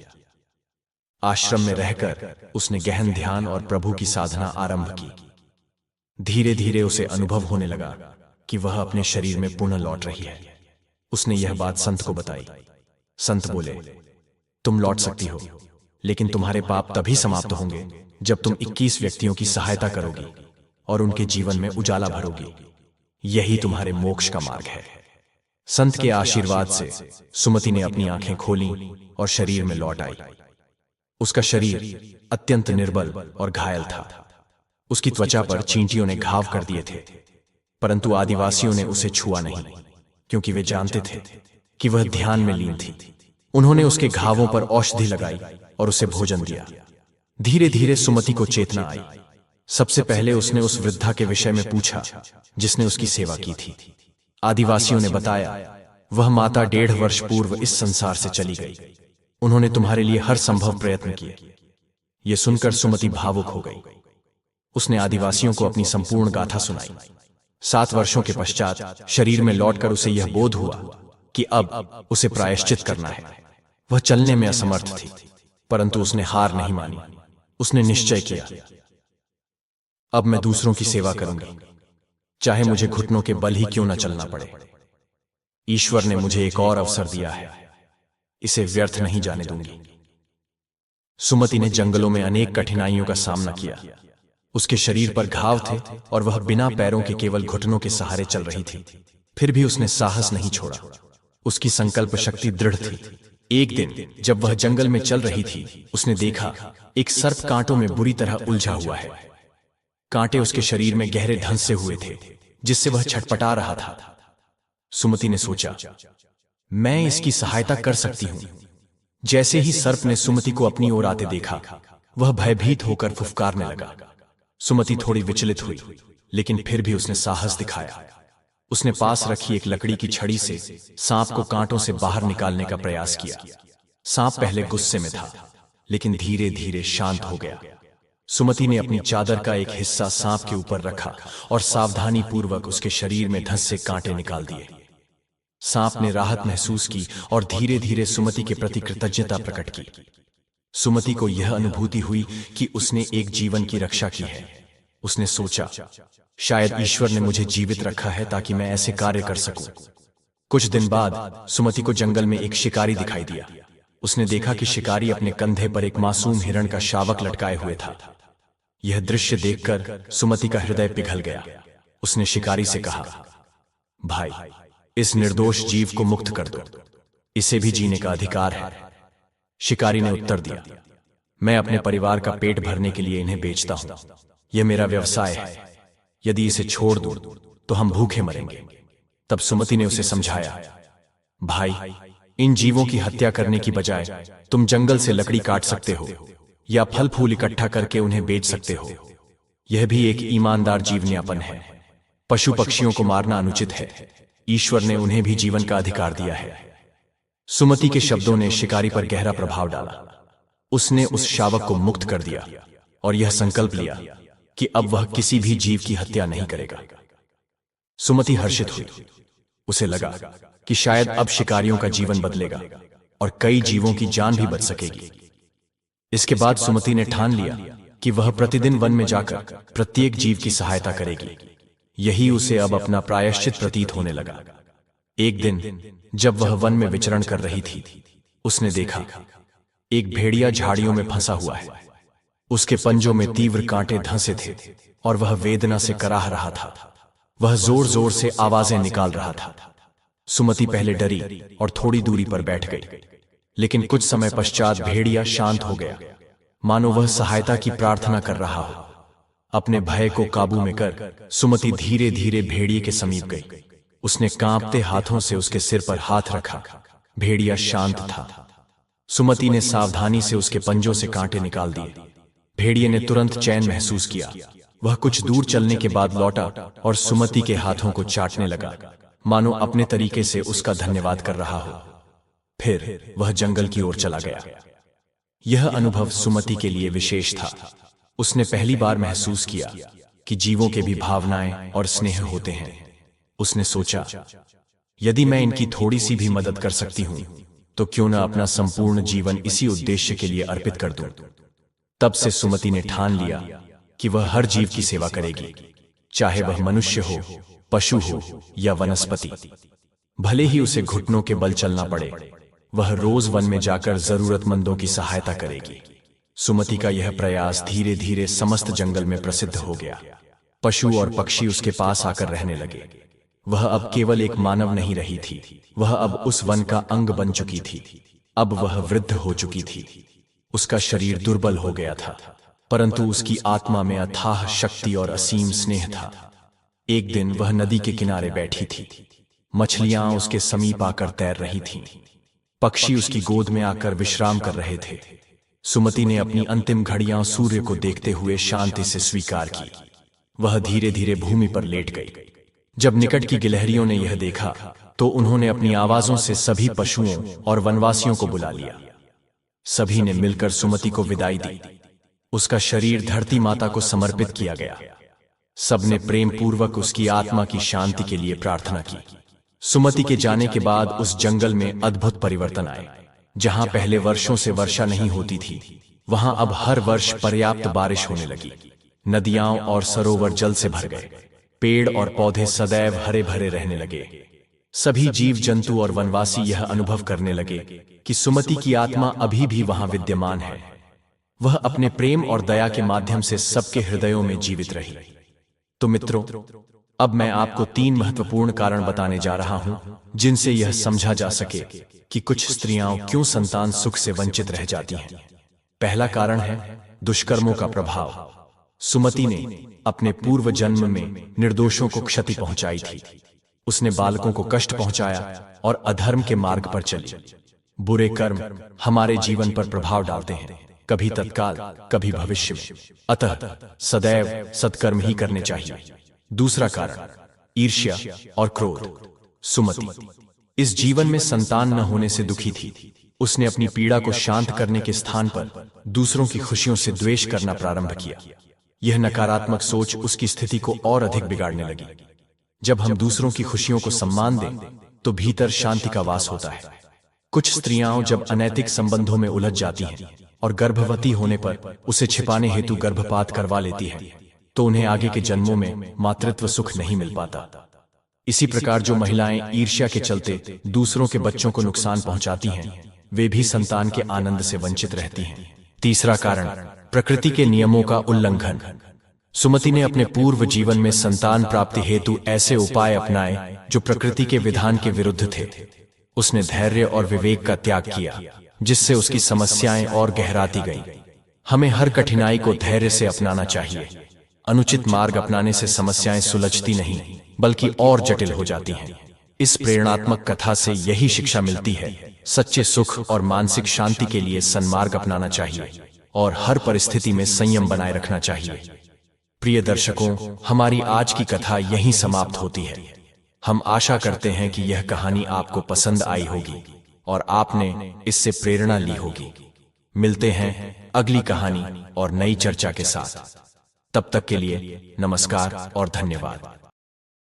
आश्रम में रहकर उसने गहन ध्यान और प्रभु की साधना आरंभ की। धीरे धीरे उसे अनुभव होने लगा कि वह अपने शरीर में पुनः लौट रही है। उसने यह बात संत को बताई। संत बोले, तुम लौट सकती हो, लेकिन तुम्हारे पाप तभी समाप्त होंगे जब तुम 21 व्यक्तियों की सहायता करोगी और उनके जीवन में उजाला भरोगी। यही तुम्हारे मोक्ष का मार्ग है। संत के आशीर्वाद से सुमति ने अपनी आंखें खोलीं और शरीर में लौट आई। उसका शरीर अत्यंत निर्बल और घायल था। उसकी त्वचा पर चींटियों ने घाव कर दिए थे, परंतु आदिवासियों ने उसे छुआ नहीं, क्योंकि वे जानते थे कि वह ध्यान में लीन थी। उन्होंने उसके घावों पर औषधि लगाई और उसे भोजन दिया। धीरे धीरे सुमति को चेतना आई। सबसे पहले उसने उस वृद्धा के विषय में पूछा जिसने उसकी सेवा की थी। आदिवासियों ने बताया, वह माता 1.5 वर्ष पूर्व इस संसार से चली गई। उन्होंने तुम्हारे लिए हर संभव प्रयत्न किए। यह सुनकर सुमति भावुक हो गई। उसने आदिवासियों को अपनी संपूर्ण गाथा सुनाई। 7 वर्षों के पश्चात शरीर में लौटकर उसे यह बोध हुआ कि अब उसे प्रायश्चित करना है। वह चलने में असमर्थ थी, परंतु उसने हार नहीं मानी। उसने निश्चय किया, अब मैं दूसरों की सेवा करूंगी, चाहे मुझे घुटनों के बल ही क्यों न चलना पड़े। ईश्वर ने मुझे एक और अवसर दिया है, इसे व्यर्थ नहीं जाने दूंगी। सुमति ने जंगलों में अनेक कठिनाइयों का सामना किया। उसके शरीर पर घाव थे और वह बिना पैरों के केवल घुटनों के सहारे चल रही थी। फिर भी उसने साहस नहीं छोड़ा। उसकी संकल्प शक्ति दृढ़ थी। एक दिन जब वह जंगल में चल रही थी, उसने देखा एक सर्प कांटों में बुरी तरह उलझा हुआ है। कांटे उसके शरीर में गहरे धंस से हुए थे, जिससे वह छटपटा रहा था। सुमति ने सोचा, मैं इसकी सहायता कर सकती हूं। जैसे ही सर्प ने सुमति को अपनी ओर आते देखा, वह भयभीत होकर फुफकारने लगा। सुमति थोड़ी विचलित हुई, लेकिन फिर भी उसने साहस दिखाया। उसने पास रखी एक लकड़ी की छड़ी से सांप को कांटों से बाहर निकालने का प्रयास किया। सांप पहले गुस्से में था, लेकिन धीरे धीरे शांत हो गया। सुमति ने अपनी चादर का एक हिस्सा सांप के ऊपर रखा और सावधानी पूर्वक उसके शरीर में धंसे कांटे निकाल दिए। सांप ने राहत महसूस की और धीरे धीरे सुमति के प्रति कृतज्ञता प्रकट की। सुमति को यह अनुभूति हुई कि उसने एक जीवन की रक्षा की है। उसने सोचा, शायद ईश्वर ने मुझे जीवित रखा है ताकि मैं ऐसे कार्य कर सकूं। कुछ दिन बाद सुमति को जंगल में एक शिकारी दिखाई दिया। उसने देखा कि शिकारी अपने कंधे पर एक मासूम हिरण का शावक लटकाए हुए था। यह दृश्य देखकर सुमति का हृदय पिघल गया। उसने शिकारी से कहा, भाई, इस निर्दोष जीव को मुक्त कर दो, इसे भी जीने का अधिकार है। शिकारी ने उत्तर दिया, मैं अपने परिवार का पेट भरने के लिए इन्हें बेचता हूं। यह मेरा व्यवसाय है। यदि इसे छोड़ दूं तो हम भूखे मरेंगे। तब सुमति ने उसे समझाया, भाई, इन जीवों की हत्या करने की बजाय तुम जंगल से लकड़ी काट सकते हो या फल फूल इकट्ठा करके उन्हें बेच सकते हो। यह भी एक ईमानदार जीवन यापन है। पशु पक्षियों को मारना अनुचित है। ईश्वर ने उन्हें भी जीवन का अधिकार दिया है। सुमति के शब्दों ने शिकारी पर गहरा प्रभाव डाला। उसने उस शावक को मुक्त कर दिया और यह संकल्प लिया कि अब वह किसी भी जीव की हत्या नहीं करेगा। सुमति हर्षित हुई। उसे लगा कि शायद अब शिकारियों का जीवन बदलेगा और कई जीवों की जान भी बच सकेगी। इसके बाद सुमति ने ठान लिया कि वह प्रतिदिन वन में जाकर प्रत्येक जीव की सहायता करेगी। यही उसे अब अपना प्रायश्चित प्रतीत होने लगा। एक दिन जब वह वन में विचरण कर रही थी, उसने देखा एक भेड़िया झाड़ियों में फंसा हुआ है। उसके पंजों में तीव्र कांटे धंसे थे और वह वेदना से कराह रहा था। वह जोर जोर से आवाजें निकाल रहा था। सुमति पहले डरी और थोड़ी दूरी पर बैठ गई, लेकिन कुछ समय पश्चात भेड़िया शांत हो गया, मानो वह सहायता की प्रार्थना कर रहा हो। अपने भय को काबू में कर सुमति धीरे धीरे भेड़िए के समीप गई। उसने कांपते हाथों से उसके सिर पर हाथ रखा। भेड़िया शांत था। सुमति ने सावधानी से उसके पंजों से कांटे निकाल दिए। भेड़िए ने तुरंत चैन महसूस किया। वह कुछ दूर चलने के बाद लौटा और सुमति के हाथों को चाटने लगा, मानो अपने तरीके से उसका धन्यवाद कर रहा हो। फिर वह जंगल की ओर चला गया। यह अनुभव सुमति के लिए विशेष था। उसने पहली बार महसूस किया कि जीवों के भी भावनाएं और स्नेह होते हैं। उसने सोचा, यदि मैं इनकी थोड़ी सी भी मदद कर सकती हूं तो क्यों न अपना संपूर्ण जीवन इसी उद्देश्य के लिए अर्पित कर दूं। तब से सुमति ने ठान लिया कि वह हर जीव की सेवा करेगी, चाहे वह मनुष्य हो, पशु हो या वनस्पति। भले ही उसे घुटनों के बल चलना पड़े, वह रोज वन में जाकर जरूरतमंदों की सहायता करेगी। सुमति का यह प्रयास धीरे धीरे समस्त जंगल में प्रसिद्ध हो गया। पशु और पक्षी उसके पास आकर रहने लगे। वह अब केवल एक मानव नहीं रही थी, वह अब उस वन का अंग बन चुकी थी। अब वह वृद्ध हो चुकी थी। उसका शरीर दुर्बल हो गया था, परंतु उसकी आत्मा में अथाह शक्ति और असीम स्नेह था। एक दिन वह नदी के किनारे बैठी थी। मछलियां उसके समीप आकर तैर रही थीं। पक्षी उसकी गोद में आकर विश्राम कर रहे थे। सुमति ने अपनी अंतिम घड़ियां सूर्य को देखते हुए शांति से स्वीकार की। वह धीरे धीरे भूमि पर लेट गई। जब निकट की गिलहरियों ने यह देखा तो उन्होंने अपनी आवाजों से सभी पशुओं और वनवासियों को बुला लिया। सभी ने मिलकर सुमति को विदाई दी। उसका शरीर धरती माता को समर्पित किया गया। सबने प्रेम पूर्वक उसकी आत्मा की शांति के लिए प्रार्थना की। सुमति के जाने के बाद उस जंगल में अद्भुत परिवर्तन आए। जहां पहले वर्षों से वर्षा नहीं होती थी, वहां अब हर वर्ष पर्याप्त बारिश होने लगी। नदियां और सरोवर जल से भर गए। पेड़ और पौधे सदैव हरे भरे रहने लगे। सभी जीव जंतु और वनवासी यह अनुभव करने लगे कि सुमति की आत्मा अभी भी वहां विद्यमान है। वह अपने प्रेम और दया के माध्यम से सबके हृदयों में जीवित रही। तो मित्रों, अब मैं आपको 3 महत्वपूर्ण कारण बताने जा रहा हूं जिनसे यह समझा जा सके कि कुछ स्त्रियां क्यों संतान सुख से वंचित रह जाती हैं। पहला कारण है दुष्कर्मों का प्रभाव। सुमति ने अपने पूर्व जन्म में निर्दोषों को क्षति पहुंचाई थी। उसने बालकों को कष्ट पहुंचाया और अधर्म के मार्ग पर चली। बुरे कर्म हमारे जीवन पर प्रभाव डालते हैं, कभी तत्काल, कभी भविष्य में। अतः सदैव सत्कर्म ही करने चाहिए। दूसरा कारण ईर्ष्या और क्रोध। सुमति इस जीवन में संतान न होने से दुखी थी। उसने अपनी पीड़ा को शांत करने के स्थान पर दूसरों की खुशियों से द्वेष करना प्रारंभ किया। यह नकारात्मक सोच उसकी स्थिति को और अधिक बिगाड़ने लगी। जब हम दूसरों की खुशियों को सम्मान दें तो भीतर शांति का वास होता है। कुछ स्त्रियां जब अनैतिक संबंधों में उलझ जाती हैं और गर्भवती होने पर उसे छिपाने हेतु गर्भपात करवा लेती हैं, तो उन्हें आगे के जन्मों में मातृत्व सुख नहीं मिल पाता। इसी प्रकार जो महिलाएं ईर्ष्या के चलते दूसरों के बच्चों को नुकसान पहुंचाती हैं, वे भी संतान के आनंद से वंचित रहती हैं। तीसरा कारण प्रकृति के नियमों का उल्लंघन। सुमति ने अपने पूर्व जीवन में संतान प्राप्ति हेतु ऐसे उपाय अपनाए जो प्रकृति के विधान के विरुद्ध थे। उसने धैर्य और विवेक का त्याग किया, जिससे उसकी समस्याएं और गहराती गईं। हमें हर कठिनाई को धैर्य से अपनाना चाहिए। अनुचित मार्ग अपनाने से समस्याएं सुलझती नहीं, बल्कि और जटिल हो जाती हैं। इस प्रेरणात्मक कथा से यही शिक्षा मिलती है, सच्चे सुख और मानसिक शांति के लिए सन्मार्ग अपनाना चाहिए और हर परिस्थिति में संयम बनाए रखना चाहिए। प्रिय दर्शकों, हमारी आज की कथा यहीं समाप्त होती है। हम आशा करते हैं कि यह कहानी आपको पसंद आई होगी और आपने इससे प्रेरणा ली होगी। मिलते हैं अगली कहानी और नई चर्चा के साथ। तब तक के लिए नमस्कार और धन्यवाद।